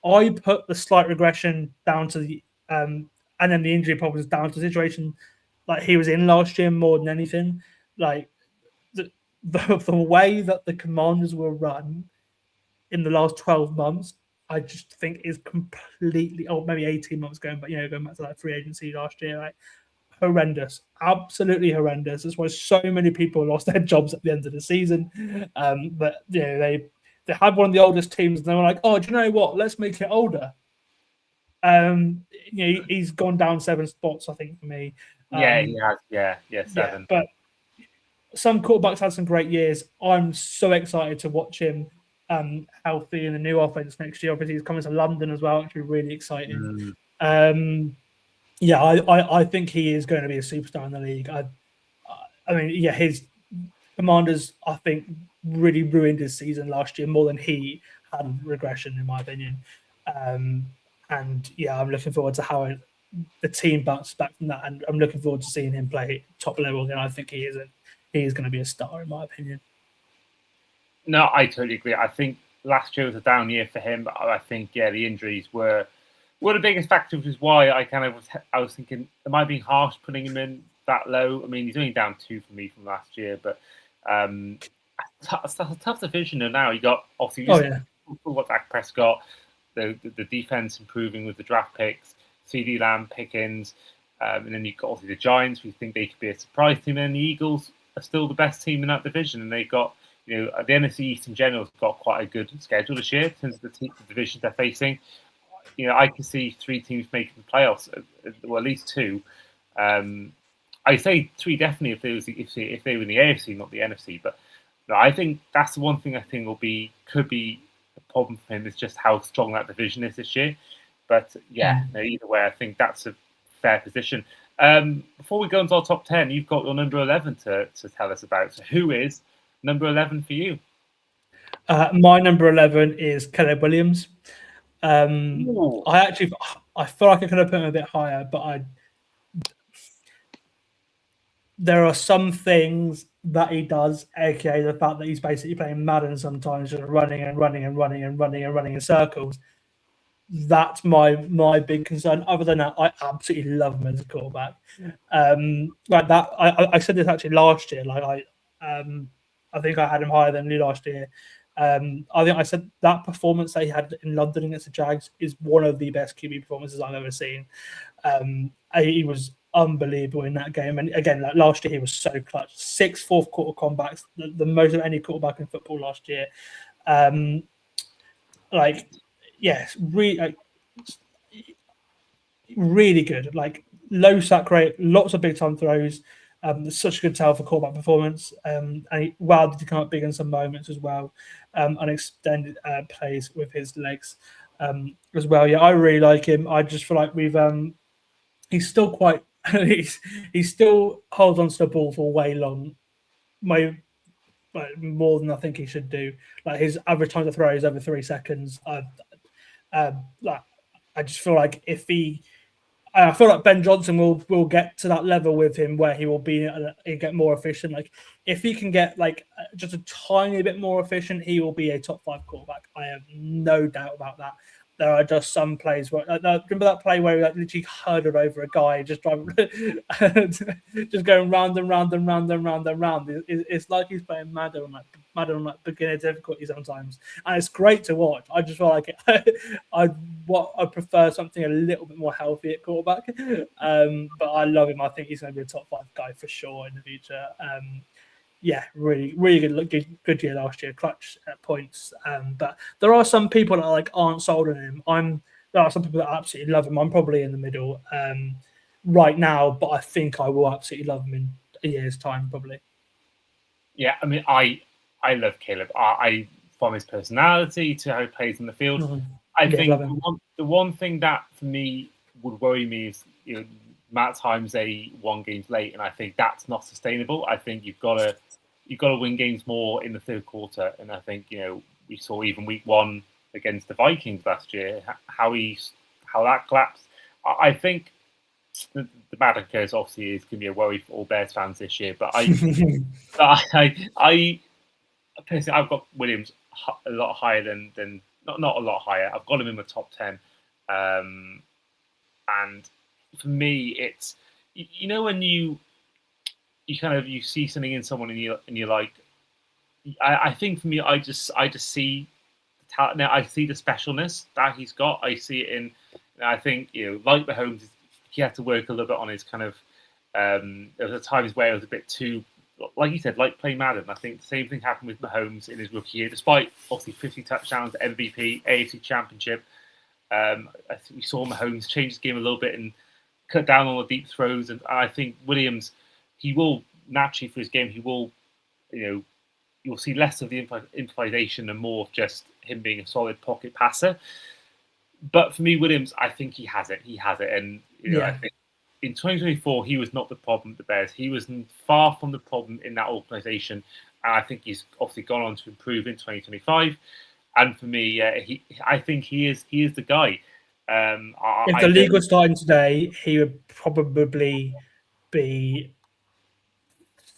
I put the slight regression down to the and then the injury problems down to the situation like he was in last year more than anything. Like the way that the Commanders were run in the last 12 months, I just think is completely, maybe 18 months going, but going back to like free agency last year, like horrendous, absolutely horrendous. That's why so many people lost their jobs at the end of the season. But they had one of the oldest teams, and they were like, oh, do you know what? Let's make it older. He's gone down 7 spots, I think, for me. He has. Yeah, 7. Yeah, but some quarterbacks had some great years. I'm so excited to watch him healthy in the new offense next year. Obviously, he's coming to London as well, which will be really exciting. I think he is going to be a superstar in the league. His Commanders, I think, really ruined his season last year more than he had regression, in my opinion. I'm looking forward to how the team bounces back from that, and I'm looking forward to seeing him play top level again. I think he is going to be a star, in my opinion. No, I totally agree. I think last year was a down year for him, but I think the injuries were the biggest factor, which is why I was thinking, am I being harsh putting him in that low? I mean, he's only down 2 for me from last year, but it's a tough division now. You got obviously what Dak Prescott, the defense improving with the draft picks, CD Lamb, Pickens, and then you've got obviously the Giants. We think they could be a surprise team, and the Eagles are still the best team in that division, and they've got the NFC East in general has got quite a good schedule this year in terms of the divisions they're facing. I can see 3 teams making the playoffs, well, at least 2. I say 3 definitely if they were in the AFC, not the NFC. But I think that's the one thing I think could be a problem for him is just how strong that division is this year. But either way, I think that's a fair position. Before we go into our top 10, you've got your number 11 to tell us about. So who is number 11 for you? My number 11 is Caleb Williams. I feel like I could have put him a bit higher, but there are some things that he does, aka the fact that he's basically playing Madden sometimes, just running in circles. That's my big concern. Other than that, I absolutely love him as a quarterback. Like that, I said this actually last year. Like I think I had him higher than you last year. I think I said that performance that he had in London against the Jags is one of the best QB performances I've ever seen. He was unbelievable in that game, and again, like last year, he was so clutch. 6 fourth quarter comebacks, the most of any quarterback in football last year. Really good. Like low sack rate, lots of big time throws. Such a good tell for quarterback performance. And did he come up big in some moments as well. Unextended plays with his legs as well. Yeah, I really like him. I just feel like he's still quite. he still holds on to the ball for way long, more than I think he should do. Like his average time to throw is over 3 seconds. I just feel like I feel like Ben Johnson will get to that level with him where he will he'll get more efficient. Like if he can get like just a tiny bit more efficient, he will be a top 5 quarterback. I have no doubt about that. There are just some plays where remember that play where he like literally hurdled over a guy, just driving, just going round and round and round and round and round. It's like he's playing Madden on like beginner difficulty sometimes, and it's great to watch. I just feel like I prefer something a little bit more healthy at quarterback, but I love him. I think he's going to be a top 5 guy for sure in the future. Yeah, really, really good year last year, clutch at points. But there are some people that aren't sold on him. There are some people that absolutely love him. I'm probably in the middle right now, but I think I will absolutely love him in a year's time, probably. Yeah, I mean, I love Caleb. I from his personality to how he plays in the field. Mm-hmm. I think the one thing that for me would worry me is Matt times they won games late, and I think that's not sustainable. I think you've got to win games more in the third quarter, and I think we saw even week 1 against the Vikings last year how that collapsed. I think the Madden curse obviously is going to be a worry for all Bears fans this year, but I personally I've got Williams a lot higher than not a lot higher. I've got him in the top 10, and for me it's when you see something in someone and you're like, I think for me I just see the talent now. I see the specialness that he's got. I see it in. I think like Mahomes, he had to work a little bit on his kind of. There was times where it was a bit too, like you said, like playing Madden. I think the same thing happened with Mahomes in his rookie year, despite obviously 50 touchdowns, MVP, AFC Championship. I think we saw Mahomes change his game a little bit and cut down on the deep throws, and I think Williams, he will naturally for his game, he will, you'll see less of the improvisation and more of just him being a solid pocket passer. But for me, Williams, I think he has it. He has it, and I think in 2024 he was not the problem at the Bears. He was far from the problem in that organisation, and I think he's obviously gone on to improve in 2025. And for me, I think he is the guy. If the league was starting today, he would probably be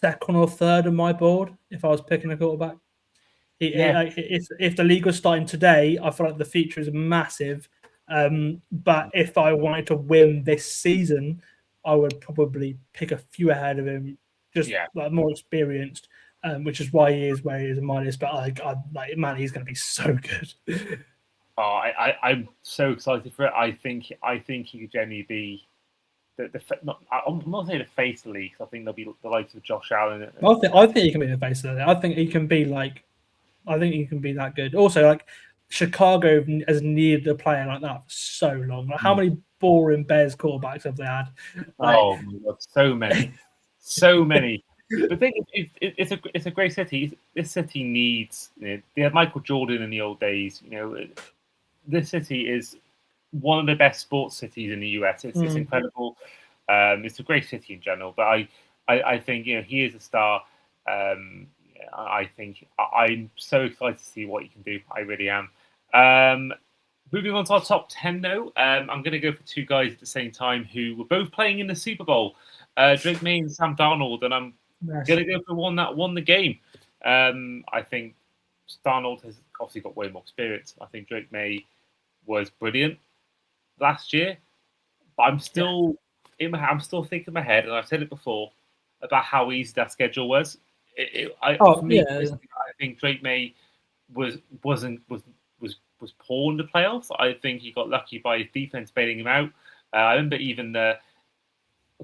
second or third on my board if I was picking a quarterback. If the league was starting today, I feel like the future is massive. But if I wanted to win this season, I would probably pick a few ahead of him, just like more experienced, which is why he is where he is in my list. But man, he's going to be so good. I'm so excited for it. I think he could genuinely be I'm not saying the face of the league. I think there'll be the likes of Josh Allen. I think he can be the face of the league. I think he can be that good. Also, like Chicago has needed a player like that for so long. Like, how many boring Bears quarterbacks have they had? Oh my God, so many, so many. The thing is, it's a great city. This city needs. They had Michael Jordan in the old days. This city is one of the best sports cities in the US. It's incredible. It's a great city in general. But I think he is a star. I think I'm so excited to see what he can do. I really am. Moving on to our top 10 now. I'm going to go for two guys at the same time who were both playing in the Super Bowl. Drake May and Sam Darnold, and I'm going to go for one that won the game. I think Darnold has obviously got way more experience. I think Drake May was brilliant last year, but I'm still thinking in my head, and I've said it before about how easy that schedule was. I think Drake May was poor in the playoffs. I think he got lucky by his defense bailing him out. I remember even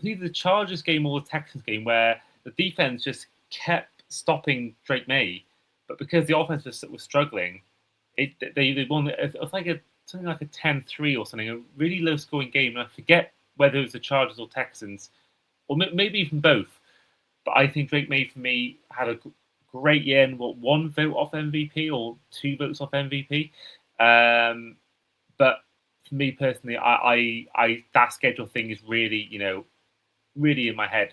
either the Chargers game or the Texans game where the defense just kept stopping Drake May, but because the offense was struggling, they won. It was like something like a 10-3 or something, a really low scoring game. And I forget whether it was the Chargers or Texans, or maybe even both. But I think Drake May, for me, had a great year and one vote off MVP or 2 votes off MVP. But for me personally, I that schedule thing is really, really in my head.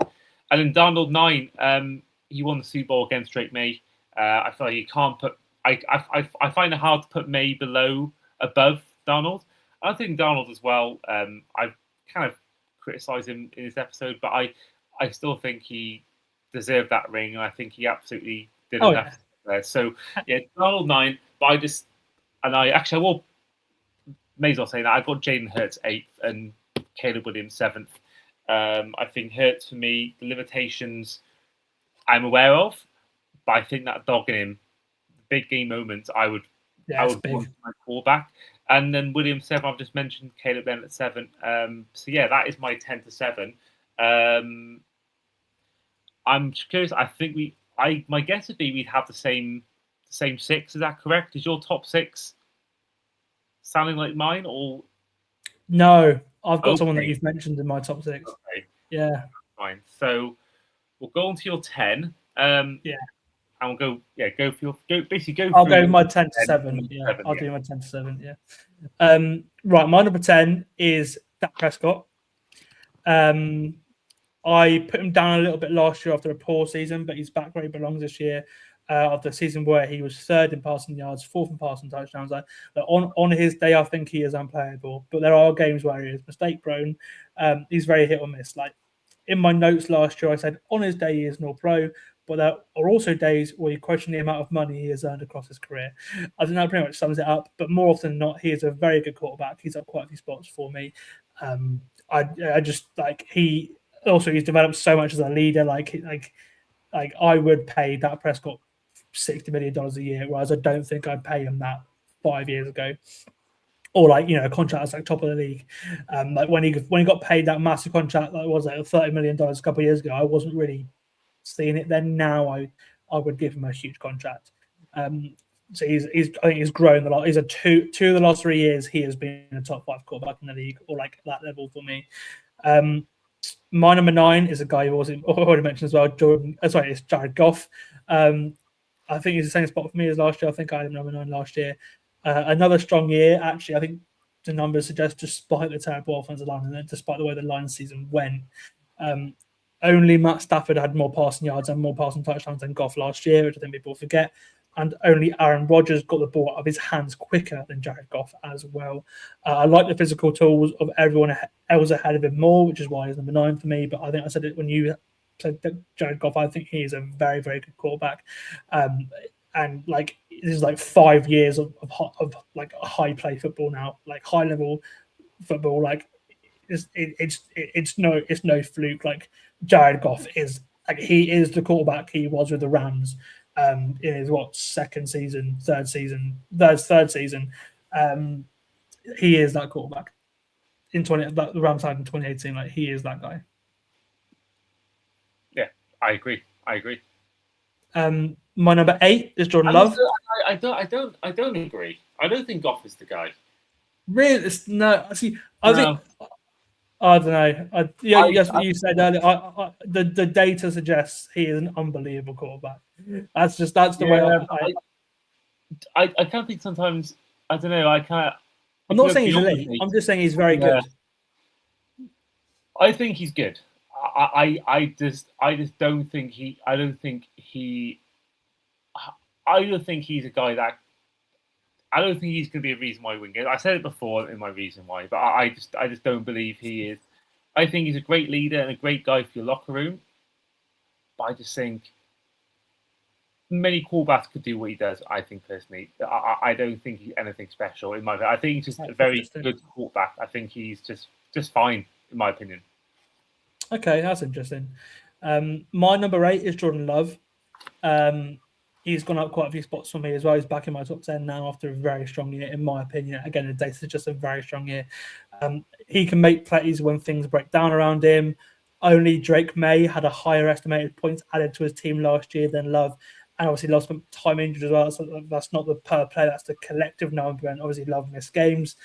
And then Darnold 9, he won the Super Bowl against Drake May. I feel like you can't put. I find it hard to put May above Darnold. I think Donald as well. I've kind of criticised him in this episode, but I still think he deserved that ring, and I think he absolutely did Oh enough there. So yeah, Donald 9, but I will may as well say that I got Jaden Hurts 8th and Caleb Williams 7th. I think Hurts for me, the limitations I'm aware of, but I think that dogging him, big game moments, I would it's want big. my quarterback. And then Williams 7, I've just mentioned Caleb Bennett at 7. So yeah, that is my 10 to 7. I'm curious. I think my guess would be we'd have the same 6. Is that correct? Is your top 6 sounding like mine, or No, I've got someone that Okay. you've mentioned in my top 6. okay, Yeah, fine. So we'll go on to your 10. Yeah. And we'll go for your basically go. I'll through go my 10 to 10 7. and Yeah, 7, I'll yeah. do my 10 to 7. Yeah. Right, my number 10 is Dak Prescott. I put him down a little bit last year after a poor season, but he's back where he belongs this year. After a season where he was 3rd in passing yards, 4th in passing touchdowns, on his day, I think he is unplayable. But there are games where he is mistake prone. He's very hit or miss. Like in my notes last year, I said on his day he is an all-pro, but there are also days where you question the amount of money he has earned across his career. I think that pretty much sums it up. But more often than not, he is a very good quarterback. He's up quite a few spots for me. I just like he. Also, he's developed so much as a leader. Like I would pay Dak Prescott $60 million a year, whereas I don't think I'd pay him that 5 years ago. Or a contract that's like top of the league. Like when he got paid that massive contract, that was like $30 million a couple of years ago. I wasn't really seeing it then. Now I would give him a huge contract. So I think he's grown a lot. He's a two of the last 3 years he has been a top 5 quarterback in the league, or like that level for me. My number 9 is a guy who already mentioned as well. It's Jared Goff. I think he's the same spot for me as last year. I think I had him number 9 last year. Another strong year, actually. I think the numbers suggest, despite the terrible offensive line and despite the way the line season went, only Matt Stafford had more passing yards and more passing touchdowns than Goff last year, which I think people forget. And only Aaron Rodgers got the ball out of his hands quicker than Jared Goff as well. I like the physical tools of everyone else ahead of him more, which is why he's number 9 for me. But I think I said it when you said that Jared Goff. I think he is a very, very good quarterback. And like this is like 5 years of like high play football now, like high level football. Like it's no fluke. Like Jared Goff is like he is the quarterback he was with the Rams. In his third season. He is that quarterback the Rams had in 2018. Like he is that guy. Yeah, I agree. My number 8 is Jordan Love. I don't agree. I don't think Goff is the guy. Really? No. See, I think I don't know. Yes, what you said earlier. The data suggests he is an unbelievable quarterback. That's the way I kind of think sometimes I don't know. I'm not saying he's elite. I'm just saying he's very good. I think he's good. I just don't think he. I don't think he's a guy that. I don't think he's going to be a reason why we win games. I said it before in my reason why, but I just don't believe he is. I think he's a great leader and a great guy for your locker room. But I just think many quarterbacks could do what he does. I think personally, I don't think he's anything special in my opinion. I think he's just a very good quarterback. I think he's just fine in my opinion. Okay, that's interesting. My number 8 is Jordan Love. He's gone up quite a few spots for me as well. He's back in my top 10 now after a very strong year, in my opinion. Again, the data is just a very strong year. He can make plays when things break down around him. Only Drake May had a higher estimated points added to his team last year than Love. And obviously Love spent time injured as well. So that's not the per play, that's the collective number. And obviously Love missed games.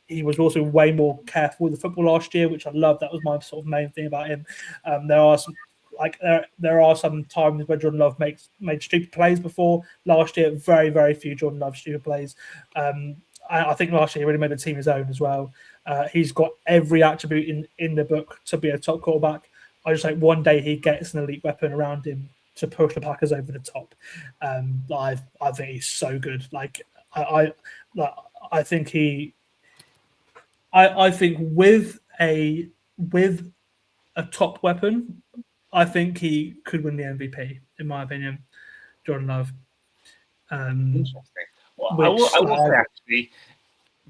He was also way more careful with the football last year, which I love. That was my sort of main thing about him. There are some times where Jordan Love made stupid plays before. Last year, very, very few Jordan Love stupid plays. I think last year he really made the team his own as well. He's got every attribute in the book to be a top quarterback. I just like one day he gets an elite weapon around him to push the Packers over the top. I think he's so good. I think he I think with a top weapon, I think he could win the MVP, in my opinion. Jordan Love. Interesting. Well, Which I will say actually,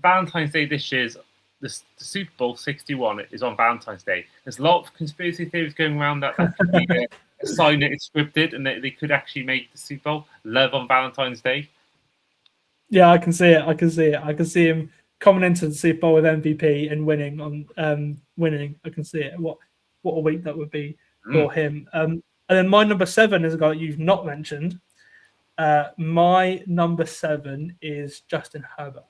Valentine's Day this year's the Super Bowl 61 is on Valentine's Day. There's a lot of conspiracy theories going around that could be a sign that it's scripted and that they could actually make the Super Bowl live on Valentine's Day. Yeah, I can see it. I can see him coming into the Super Bowl with MVP and winning winning. I can see it. What a week that would be for him. And then my number 7 is a guy that you've not mentioned. My number 7 is Justin Herbert.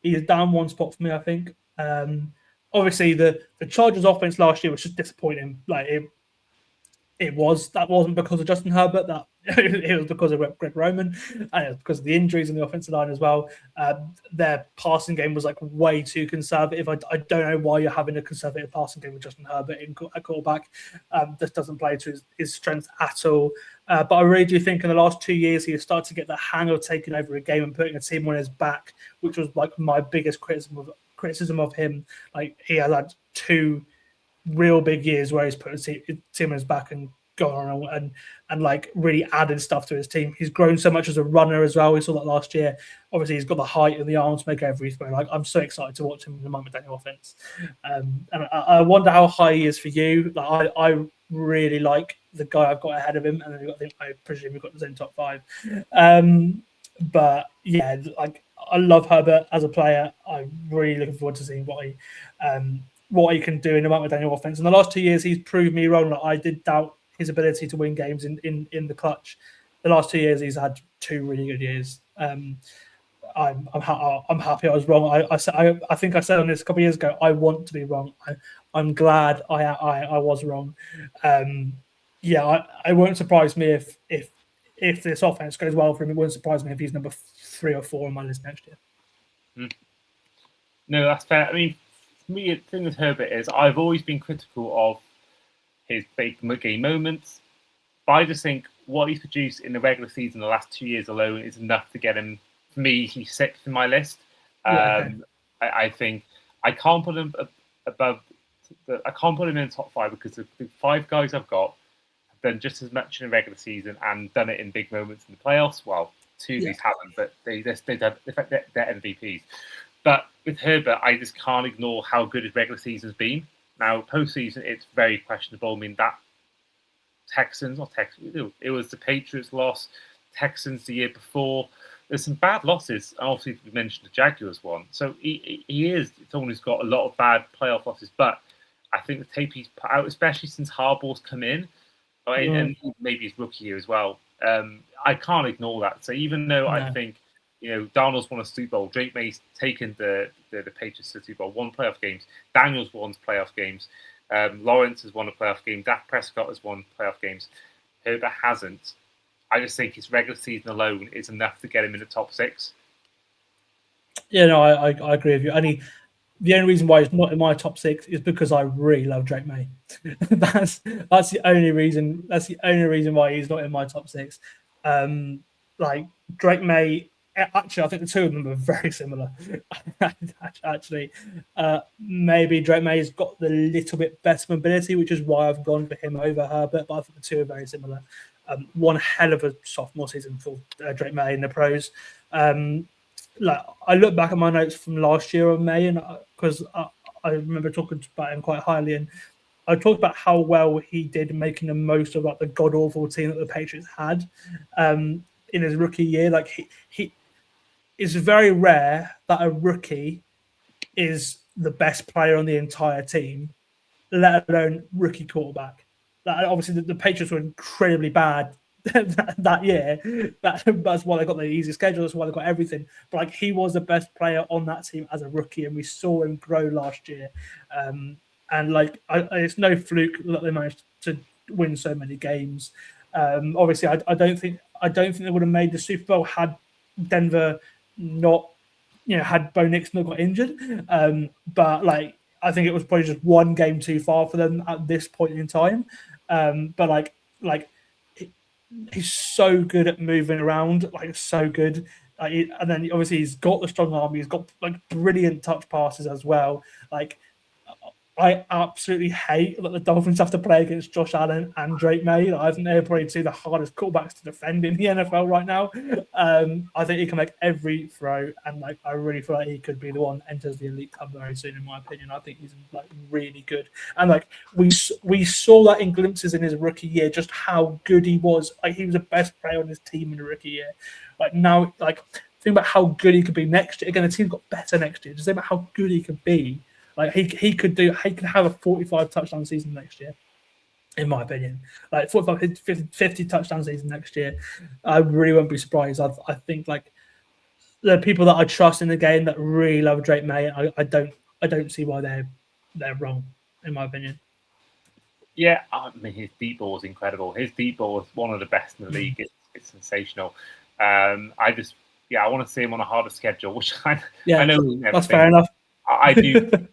He's down one spot for me, I think. Obviously, the Chargers' offense last year was just disappointing. Like it wasn't because of Justin Herbert. That it was because of Greg Roman, and it was because of the injuries in the offensive line as well. Their passing game was like way too conservative. I don't know why you're having a conservative passing game with Justin Herbert at quarterback. This doesn't play to his strengths at all. But I really do think in the last 2 years he has started to get the hang of taking over a game and putting a team on his back, which was like my biggest criticism of him. Like he has had 2 real big years where he's put his team on his back and gone on and like really added stuff to his team. He's grown so much as a runner as well. We saw that last year. Obviously, he's got the height and the arms to make every throw. Like I'm so excited to watch him in the Mike McDaniel offense. And I wonder how high he is for you. Like I really like the guy I've got ahead of him, and I presume we've got the same top 5. But yeah, like I love Herbert as a player. I'm really looking forward to seeing what he can do in the Mike McDaniel offense. In the last 2 years, he's proved me wrong. Like, I did doubt his ability to win games in the clutch. The last 2 years, he's had 2 really good years. I'm happy I was wrong. I think I said on this a couple of years ago. I want to be wrong. I'm glad I was wrong. It won't surprise me if this offense goes well for him. It wouldn't surprise me if he's number 3 or 4 on my list next year. No, that's fair. I mean, for me, the thing with Herbert is I've always been critical of his big game moments, but I just think what he's produced in the regular season the last 2 years alone is enough to get him. For me, he's 6th in my list. I think I can't put him above. I can't put him in the top 5 because the 5 guys I've got have done just as much in the regular season and done it in big moments in the playoffs. Well, 2 of these haven't, but they're MVPs. But with Herbert, I just can't ignore how good his regular season's been. Now, postseason, it's very questionable. I mean, that it was the Patriots loss, Texans the year before. There's some bad losses. Obviously, we mentioned the Jaguars one. So he is someone who's got a lot of bad playoff losses. But I think the tape he's put out, especially since Harbaugh's come in, and maybe his rookie year as well, I can't ignore that. So even though I think, Darnold's won a Super Bowl, Drake May's taken the Patriots to the Super Bowl, won playoff games, Daniels won playoff games, Lawrence has won a playoff game, Dak Prescott has won playoff games, Herbert hasn't. I just think his regular season alone is enough to get him in the top 6. Yeah, no, I agree with you. The only reason why he's not in my top 6 is because I really love Drake May. that's the only reason. That's the only reason why he's not in my top 6. Like Drake May. Actually, I think the 2 of them are very similar. Actually, maybe Drake May's got the little bit better mobility, which is why I've gone for him over Herbert. But I think the 2 are very similar. One hell of a sophomore season for Drake May in the pros. Like I look back at my notes from last year on May, and because I remember talking about him quite highly, and I talked about how well he did making the most of like the god awful team that the Patriots had in his rookie year. Like he it's very rare that a rookie is the best player on the entire team, let alone rookie quarterback. Like, obviously, the Patriots were incredibly bad that year. That's why they got the easy schedule. That's why they got everything. But like, he was the best player on that team as a rookie, and we saw him grow last year. And like, it's no fluke that they managed to win so many games. Obviously, I don't think they would have made the Super Bowl had Denver not, had Bo Nix not got injured. But like, I think it was probably just one game too far for them at this point in time. But like he's so good at moving around, like so good. And then obviously he's got the strong arm. He's got like brilliant touch passes as well. Like I absolutely hate that the Dolphins have to play against Josh Allen and Drake May. I think they're probably two of the hardest quarterbacks to defend in the NFL right now. I think he can make every throw, and like I really feel like he could be the one that enters the elite club very soon. In my opinion, I think he's like really good, and like we saw that in glimpses in his rookie year, just how good he was. Like he was the best player on his team in the rookie year. Like now, like think about how good he could be next year. Again, the team got better next year. Just think about how good he could be. Like he could have a 45 touchdown season next year, in my opinion. Like 45, 50 touchdown season next year. I really won't be surprised. I think like the people that I trust in the game that really love Drake May, I don't see why they're wrong, in my opinion. Yeah, I mean his deep ball is incredible. His deep ball is one of the best in the league. It's sensational. I want to see him on a harder schedule, which I know that's fair enough. I do think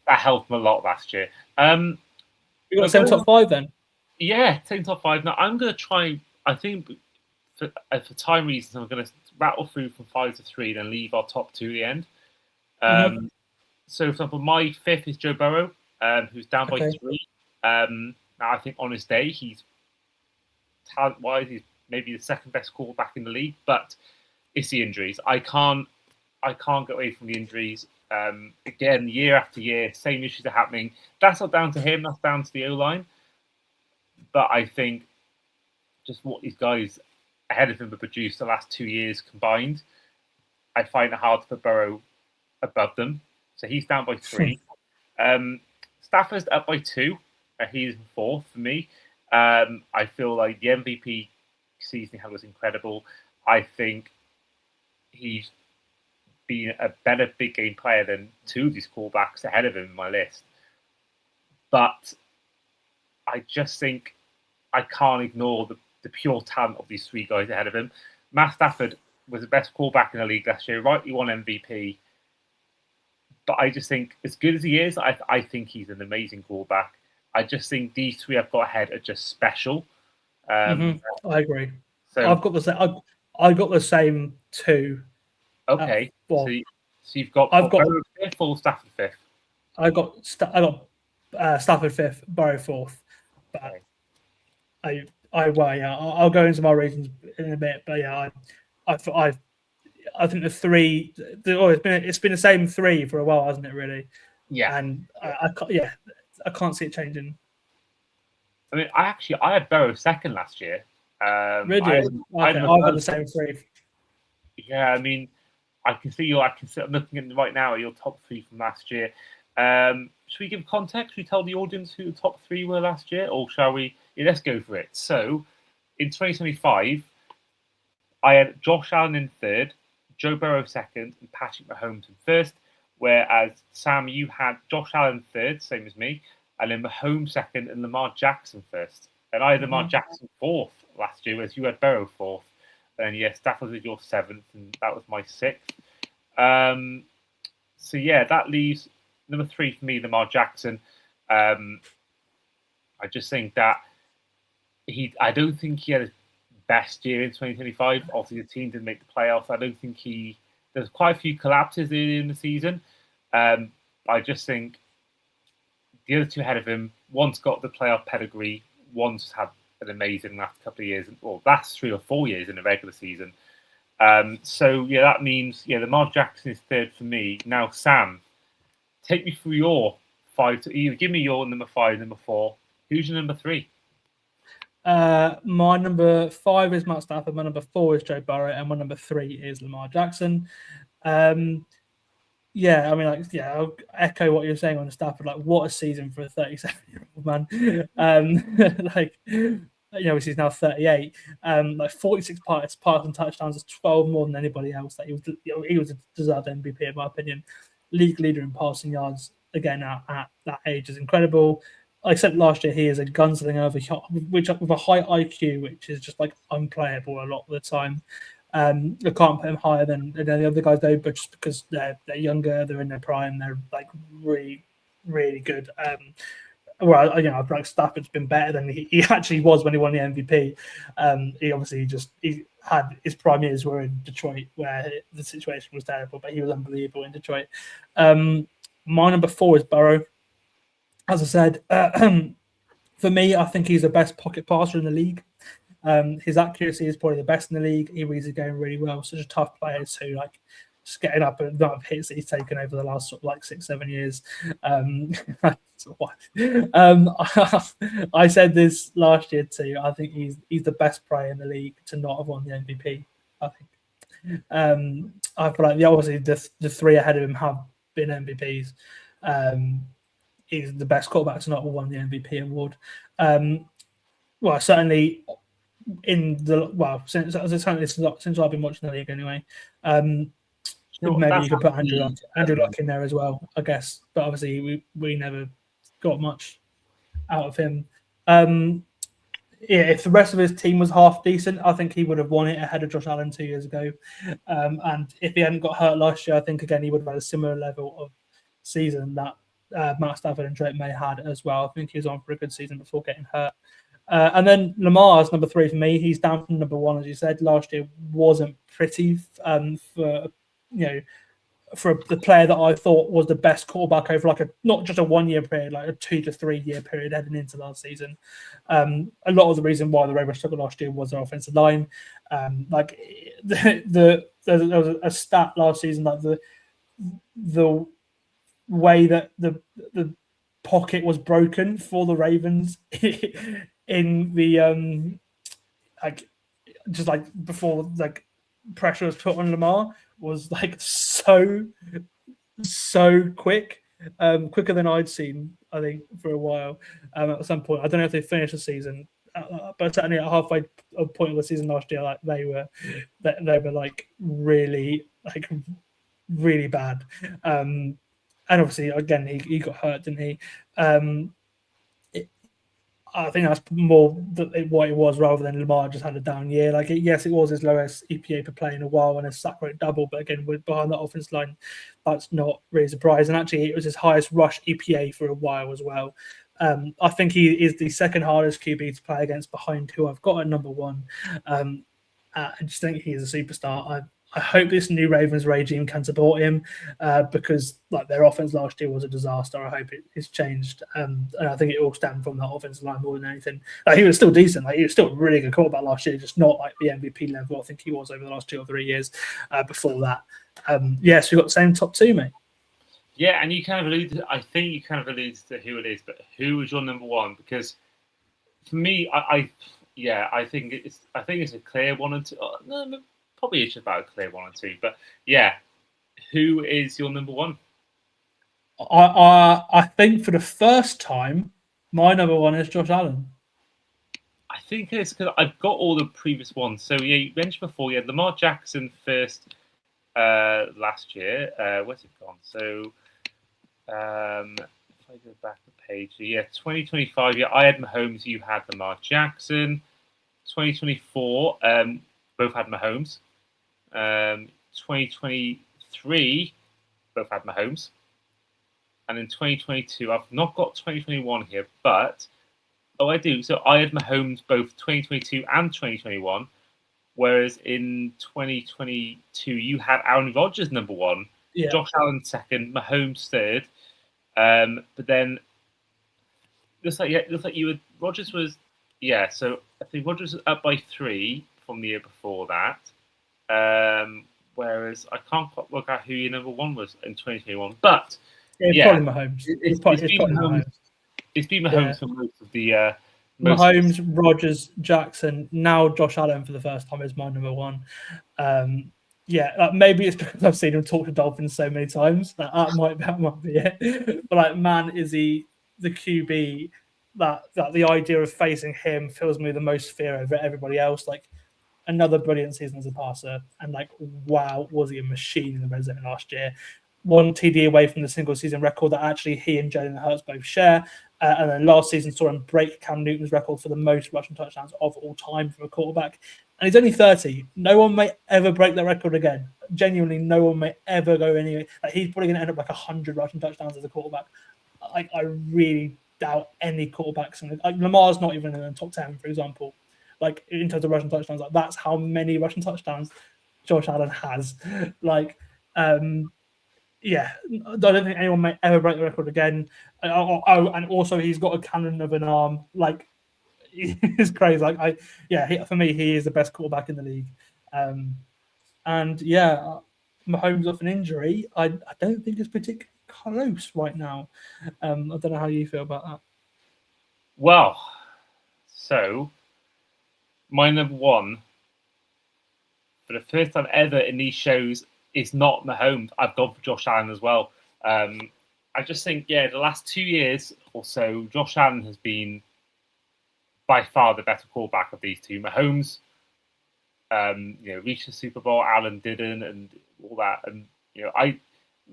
that helped him a lot last year. You got the same top 5 then? Yeah, same top 5. Now I'm going to try. I think for time reasons, I'm going to rattle through from 5 to 3, then leave our top 2 at the end. So, for example, my 5th is Joe Burrow, who's down by 3. Now I think on his day, he's talent-wise, he's maybe the second best quarterback in the league, but it's the injuries. I can't get away from the injuries. Again, year after year, same issues are happening. That's not down to him. That's down to the O-line. But I think just what these guys ahead of him have produced the last 2 years combined, I find it hard to put Burrow above them. So he's down by 3. Stafford's up by 2. He's 4th for me. I feel like the MVP season he had was incredible. I think he's been a better big game player than 2 of these quarterbacks ahead of him in my list. But I just think I can't ignore the pure talent of these 3 guys ahead of him. Matt Stafford was the best quarterback in the league last year, rightly won MVP. But I just think, as good as he is, I think he's an amazing quarterback. I just think these 3 I've got ahead are just special. I agree. So I've got the same 2. Okay, so you've got Burrow 5th or Stafford 5th? I got Stafford 5th, Burrow 4th. But okay. I'll go into my reasons in a bit. But yeah, I think the 3. It's been the same 3 for a while, hasn't it? Really? Yeah. And I can't see it changing. I mean, I had Burrow 2nd last year. Really? I've got the same 3. Yeah, I mean, I'm looking at right now at your top 3 from last year. Should we give context? Should we tell the audience who the top 3 were last year, or shall we? Yeah, let's go for it. So, in 2025, I had Josh Allen in 3rd, Joe Burrow 2nd, and Patrick Mahomes in 1st. Whereas Sam, you had Josh Allen 3rd, same as me, and then Mahomes 2nd and Lamar Jackson 1st. And I had Lamar Jackson 4th last year, whereas you had Burrow 4th. And yes, Stafford was your 7th, and that was my 6th. So yeah, that leaves number 3 for me, Lamar Jackson. I just think that I don't think he had his best year in 2025. Obviously, the team didn't make the playoffs. I don't think there's quite a few collapses in the season. I just think the other 2 ahead of him, one's got the playoff pedigree, one's had an amazing last couple of years, or last 3 or 4 years in the regular season. So yeah, that means Lamar Jackson is 3rd for me. Now, Sam, take me through your 5. Either give me your number 5, number 4. Who's your number 3? My number 5 is Matt Stafford. My number 4 is Joe Burrow, and my number 3 is Lamar Jackson. Yeah, I mean, I'll echo what you're saying on Stafford. Like, what a season for a 37-year-old man. He's now 38. 46 passing touchdowns is 12 more than anybody else. That he was a deserved MVP in my opinion. League leader in passing yards again at that age is incredible. Like I said last year, he is a gunslinger with a high IQ, which is just like unplayable a lot of the time. I can't put him higher than the other guys though, but just because they're younger, they're in their prime, they're like really, really good. well, you know, like Stafford's been better than he actually was when he won the MVP. He obviously he had his prime years were in Detroit, where the situation was terrible, but he was unbelievable in Detroit. My number 4 is Burrow. As I said, for me, I think he's the best pocket passer in the league. His accuracy is probably the best in the league. He reads the game really well. Such a tough player too. Like just getting up and the amount of hits that he's taken over the last sort of like 6-7 years. I said this last year too. I think he's the best player in the league to not have won the MVP. I think. I feel like obviously the 3 ahead of him have been MVPs. He's the best quarterback to not have won the MVP award. Well, certainly since I've been watching the league anyway. Maybe you could put Andrew Luck in there as well, I guess. But obviously, we never got much out of him. If the rest of his team was half decent, I think he would have won it ahead of Josh Allen 2 years ago. And if he hadn't got hurt last year, I think again he would have had a similar level of season that Matt Stafford and Drake May had as well. I think he was on for a good season before getting hurt. And then Lamar's number 3 for me. He's down from number 1, as you said. Last year wasn't pretty for the player that I thought was the best quarterback over like not just a 1-year period, like a 2 to 3 year period heading into last season. A lot of the reason why the Ravens struggled last year was their offensive line. Like there was a stat last season like the way that the pocket was broken for the Ravens in the just like before like pressure was put on Lamar was like so quick, quicker than I'd seen, I think, for a while. At some point, I don't know if they finished the season, but certainly at halfway point of the season last year, like they were like really bad. And obviously, again, he got hurt, didn't he? I think that's more what it was rather than Lamar just had a down year. Like, yes, it was his lowest EPA per play in a while and a sack rate double, but again, with behind that offense line, that's not really surprising. And actually, it was his highest rush EPA for a while as well. I think he is the second hardest QB to play against behind who I've got at number 1. I just think he is a superstar. I hope this new Ravens regime can support him because like their offense last year was a disaster. I hope it's changed, and I think it all stemmed from that offensive line more than anything. He was still decent. Like he was still a really good quarterback last year, just not like the MVP level I think he was over the last 2 or 3 years before that. So we've got the same top 2, mate. Yeah, and you kind of alluded. I think you kind of alluded to who it is, but who is your number 1? Because for me, I think it's a clear 1 and 2. No, probably it's about a clear 1 or 2, but yeah, who is your number 1? I think for the first time, my number 1 is Josh Allen. I think it's because I've got all the previous ones. So yeah, you mentioned before, Lamar Jackson first last year. Where's it gone? So if I go back the page, 2025. Yeah, I had Mahomes. You had Lamar Jackson. 2024, both had Mahomes. 2023, both had Mahomes. And in 2022, I've not got 2021 here, but I do. So I had Mahomes both 2022 and 2021, whereas in 2022 you had Aaron Rodgers number 1, Josh Allen second, Mahomes third. But then looks like you had Rodgers was So I think Rodgers was up by 3 from the year before that. Whereas I can't quite work out who your number 1 was in 2021, but probably Mahomes. It's probably Mahomes. It's been Mahomes for most of the Mahomes, Rodgers, Jackson. Now Josh Allen for the first time is my number 1. Maybe it's because I've seen him talk to Dolphins so many times that might be it. But like, man, is he the QB that the idea of facing him fills me with the most fear over everybody else. Like, another brilliant season as a passer, and like, wow, was he a machine in the red zone last year? 1 TD away from the single season record that actually he and Jalen Hurts both share. And then last season saw him break Cam Newton's record for the most rushing touchdowns of all time for a quarterback. And he's only 30. No one may ever break that record again. Genuinely, no one may ever go anywhere. Like, he's probably going to end up like 100 rushing touchdowns as a quarterback. I really doubt any quarterbacks. Like Lamar's not even in the top 10, for example. Like in terms of rushing touchdowns, like that's how many rushing touchdowns Josh Allen has. Like, yeah, I don't think anyone may ever break the record again. And also he's got a cannon of an arm. Like, it's crazy. Like, for me, he is the best quarterback in the league. And yeah, Mahomes off an injury, I don't think it's particularly close right now. I don't know how you feel about that. Well, so my number one for the first time ever in these shows is not Mahomes. I've gone for Josh Allen as well. I just think, the last 2 years or so, Josh Allen has been by far the better quarterback of these two. Mahomes, reached the Super Bowl, Allen didn't, and all that. And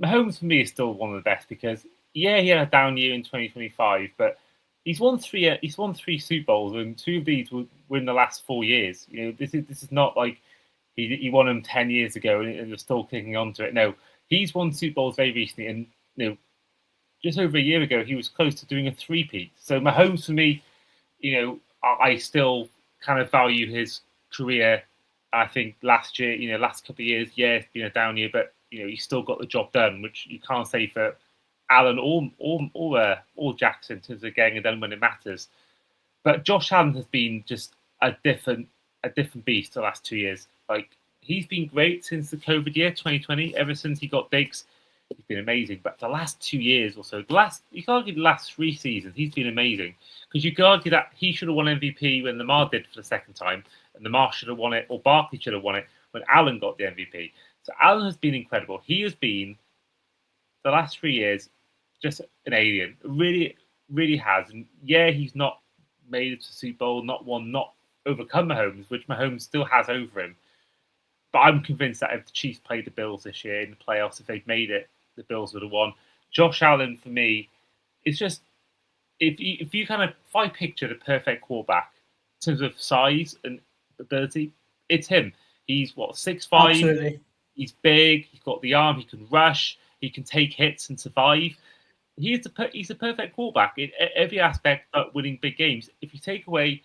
Mahomes for me is still one of the best because he had a down year in 2025, but he's won three Super Bowls, and 2 of these were in the last 4 years. This is not like he won them 10 years ago and you're still kicking on to it. No, he's won Super Bowls very recently, and just over a year ago he was close to doing a three-peat. So Mahomes for me, I still kind of value his career. I think last year, last couple of years, it's been a down year, but he still got the job done, which you can't say for Allen or Jackson in terms of getting it done when it matters. But Josh Allen has been just a different beast the last 2 years. Like, he's been great since the COVID year, 2020. Ever since he got Diggs, he's been amazing. But the last 2 years or so, you can argue the last 3 seasons, he's been amazing. Because you could argue that he should have won MVP when Lamar did for the second time, and Lamar should have won it, or Barkley should have won it when Allen got the MVP. So Allen has been incredible. He has been, the last 3 years, just an alien. Really, really has. And he's not made it to Super Bowl, not overcome Mahomes, which Mahomes still has over him. But I'm convinced that if the Chiefs played the Bills this year in the playoffs, if they'd made it, the Bills would have won. Josh Allen, for me, is just, if I picture the perfect quarterback in terms of size and ability, it's him. He's 6'5". Absolutely. He's big. He's got the arm. He can rush. He can take hits and survive. He's a perfect quarterback in every aspect, but winning big games. If you take away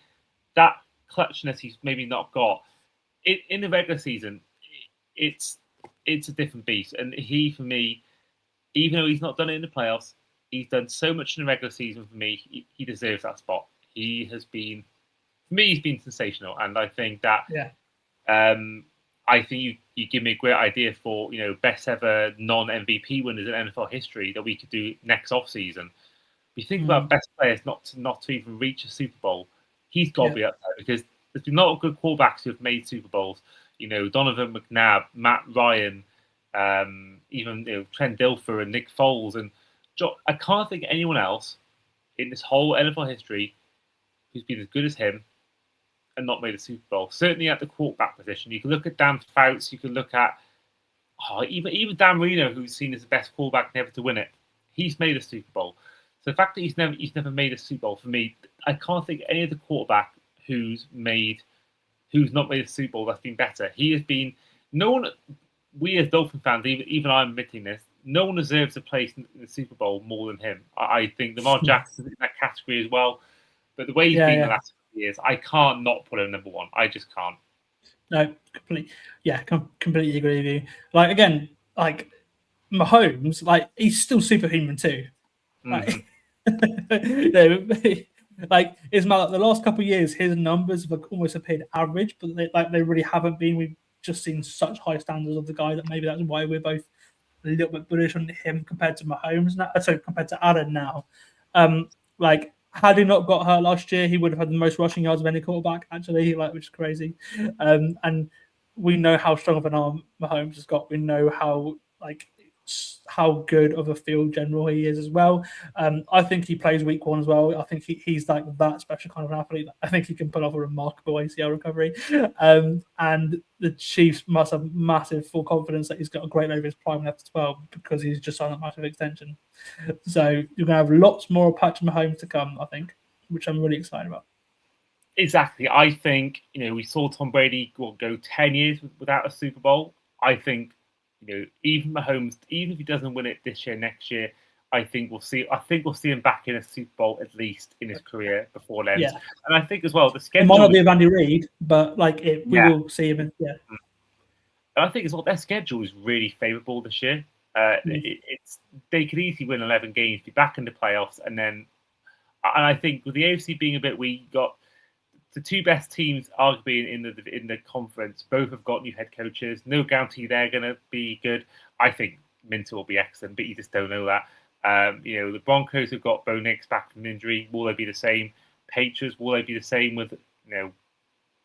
that clutchness he's maybe not got, in the regular season, it's a different beast. And he, for me, even though he's not done it in the playoffs, he's done so much in the regular season for me. He deserves that spot. He has been, for me, he's been sensational. And I think that, I think you give me a great idea for, best ever non-MVP winners in NFL history that we could do next off season. If you think about best players not to even reach a Super Bowl, he's got to be up there because there's been a lot of good quarterbacks who have made Super Bowls. Donovan McNabb, Matt Ryan, even Trent Dilfer and Nick Foles. And I can't think of anyone else in this whole NFL history who's been as good as him and not made a Super Bowl. Certainly at the quarterback position. You can look at Dan Fouts. You can look at even Dan Marino, who's seen as the best quarterback never to win it. He's made a Super Bowl. So the fact that he's never made a Super Bowl, for me, I can't think of any other quarterback who's not made a Super Bowl that's been better. He has been no one. We as Dolphin fans, even I'm admitting this, no one deserves a place in the Super Bowl more than him. I think Lamar Jackson's in that category as well. But the way he's been the last few years, I can't not put him number one. I just can't. No, completely agree with you. Like, again, like Mahomes, like he's still superhuman too. Like, like Ismail, the last couple of years, his numbers have almost appeared average, but they really haven't been. We've just seen such high standards of the guy that maybe that's why we're both a little bit bullish on him compared to Mahomes now. So compared to Allen now, like had he not got hurt last year, he would have had the most rushing yards of any quarterback. Actually, which is crazy. And we know how strong of an arm Mahomes has got. We know how good of a field general he is as well. I think he plays week one as well. I think he's like that special kind of an athlete. I think he can pull off a remarkable ACL recovery. And the Chiefs must have massive full confidence that he's got a great over his prime left as well because he's just on a massive extension. So you're going to have lots more Patrick Mahomes to come, I think, which I'm really excited about. Exactly. I think, we saw Tom Brady go 10 years without a Super Bowl. I think, even Mahomes, even if he doesn't win it this year, next year, I think we'll see him back in a Super Bowl at least in his career before it ends. Yeah. And I think as well the It schedule might not be with Andy Reid, but we Yeah. will see him. And I think as well their schedule is really favourable this year. They could easily win 11 games, be back in the playoffs, and I think with the AFC being a bit weak, you got the two best teams arguably in the conference. Both have got new head coaches. No guarantee they're going to be good. I think Minter will be excellent, but you just don't know that. The Broncos have got Bo Nix back from injury. Will they be the same? Patriots, will they be the same with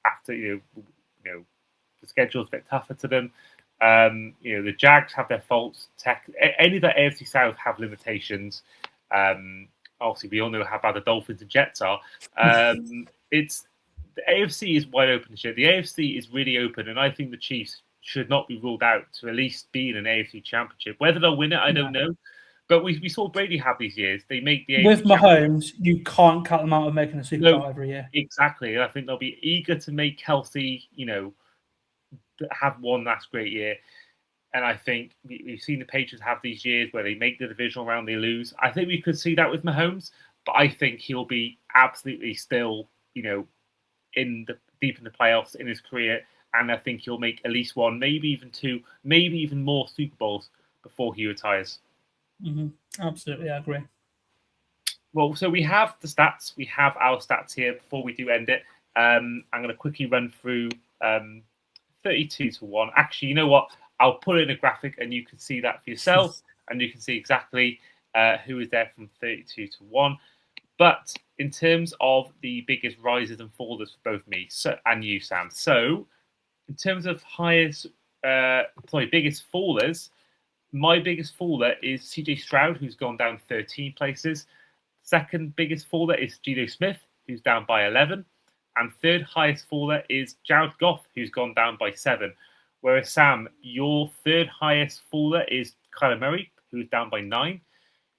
after the schedule's a bit tougher to them? The Jags have their faults. Any of the AFC South have limitations. Obviously, we all know how bad the Dolphins and Jets are. The AFC is wide open this year. The AFC is really open, and I think the Chiefs should not be ruled out to at least be in an AFC Championship. Whether they'll win it, I don't know. But we saw Brady have these years. They make the AFC with Mahomes, you can't cut them out of making a Super Bowl every year. Exactly. I think they'll be eager to make Kelsey, have one last great year. And I think we've seen the Patriots have these years where they make the divisional round, they lose. I think we could see that with Mahomes, but I think he'll be absolutely still, deep in the playoffs in his career. And I think he'll make at least one, maybe even two, maybe even more Super Bowls before he retires. Mm-hmm. Absolutely, I agree. Well, so we have the stats. We have our stats here before we do end it. I'm going to quickly run through 32-1. Actually, you know what? I'll put it in a graphic and you can see that for yourself and you can see exactly who is there from 32-1. But in terms of the biggest rises and fallers for both me and you, Sam. So in terms of biggest fallers, my biggest faller is CJ Stroud, who's gone down 13 places. Second biggest faller is Geno Smith, who's down by 11. And third highest faller is Jared Goff, who's gone down by 7. Whereas, Sam, your third highest faller is Kyler Murray, who's down by 9.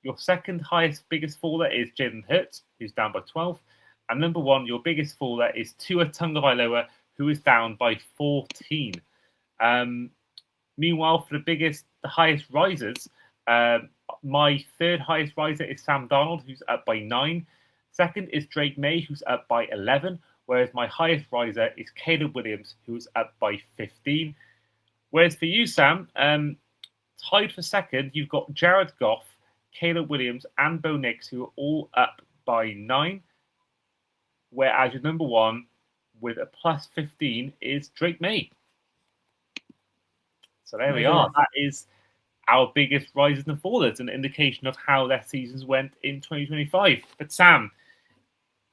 Your second highest, biggest faller is Jalen Hurts, who's down by 12. And number one, your biggest faller is Tua Tagovailoa, who is down by 14. Meanwhile, for the highest risers, my third highest riser is Sam Darnold, who's up by 9. Second is Drake May, who's up by 11. Whereas my highest riser is Caleb Williams, who's up by 15. Whereas for you, Sam, tied for second, you've got Jared Goff, Caleb Williams, and Bo Nix, who are all up by 9. Whereas your number one, with a plus 15, is Drake May. So there we are. That is our biggest rises and fallers, an indication of how their seasons went in 2025. But Sam,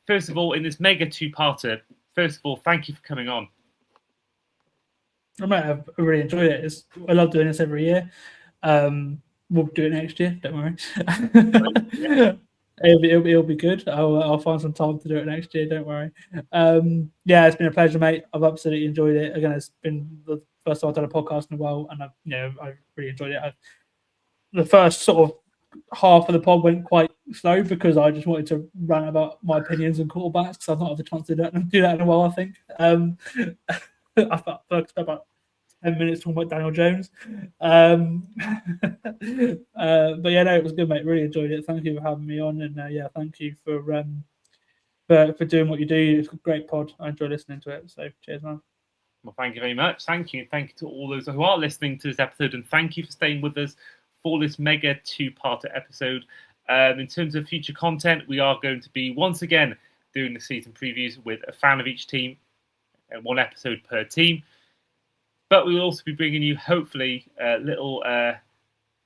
first of all, in this mega two-parter, first of all, thank you for coming on. I really enjoyed it. I love doing this every year. We'll do it next year. Don't worry. It'll be good. I'll find some time to do it next year. Don't worry. It's been a pleasure, mate. I've absolutely enjoyed it. Again, it's been the first time I've done a podcast in a while, and I really enjoyed it. The first sort of half of the pod went quite slow because I just wanted to rant about my opinions and quarterbacks because I've not had the chance to do that in a while. I think I focused about 10 minutes talking about Daniel Jones. But it was good, mate. Really enjoyed it. Thank you for having me on, and thank you for doing what you do. It's a great pod. I enjoy listening to it. So cheers, man. Well, thank you very much. Thank you. Thank you to all those who are listening to this episode, and thank you for staying with us for this mega two-parter episode. In terms of future content, we are going to be once again doing the season previews with a fan of each team and one episode per team. But we will also be bringing you, hopefully, a little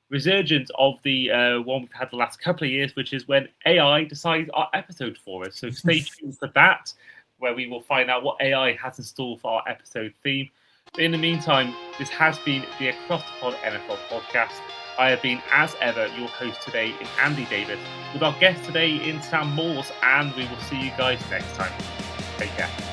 resurgence of the one we've had the last couple of years, which is when AI decides our episode for us. So stay tuned for that, where we will find out what AI has in store for our episode theme. But in the meantime, this has been the Across the Pod NFL podcast. I have been, as ever, your host today in Andy Davis, with our guest today in Sam Moores, and we will see you guys next time. Take care.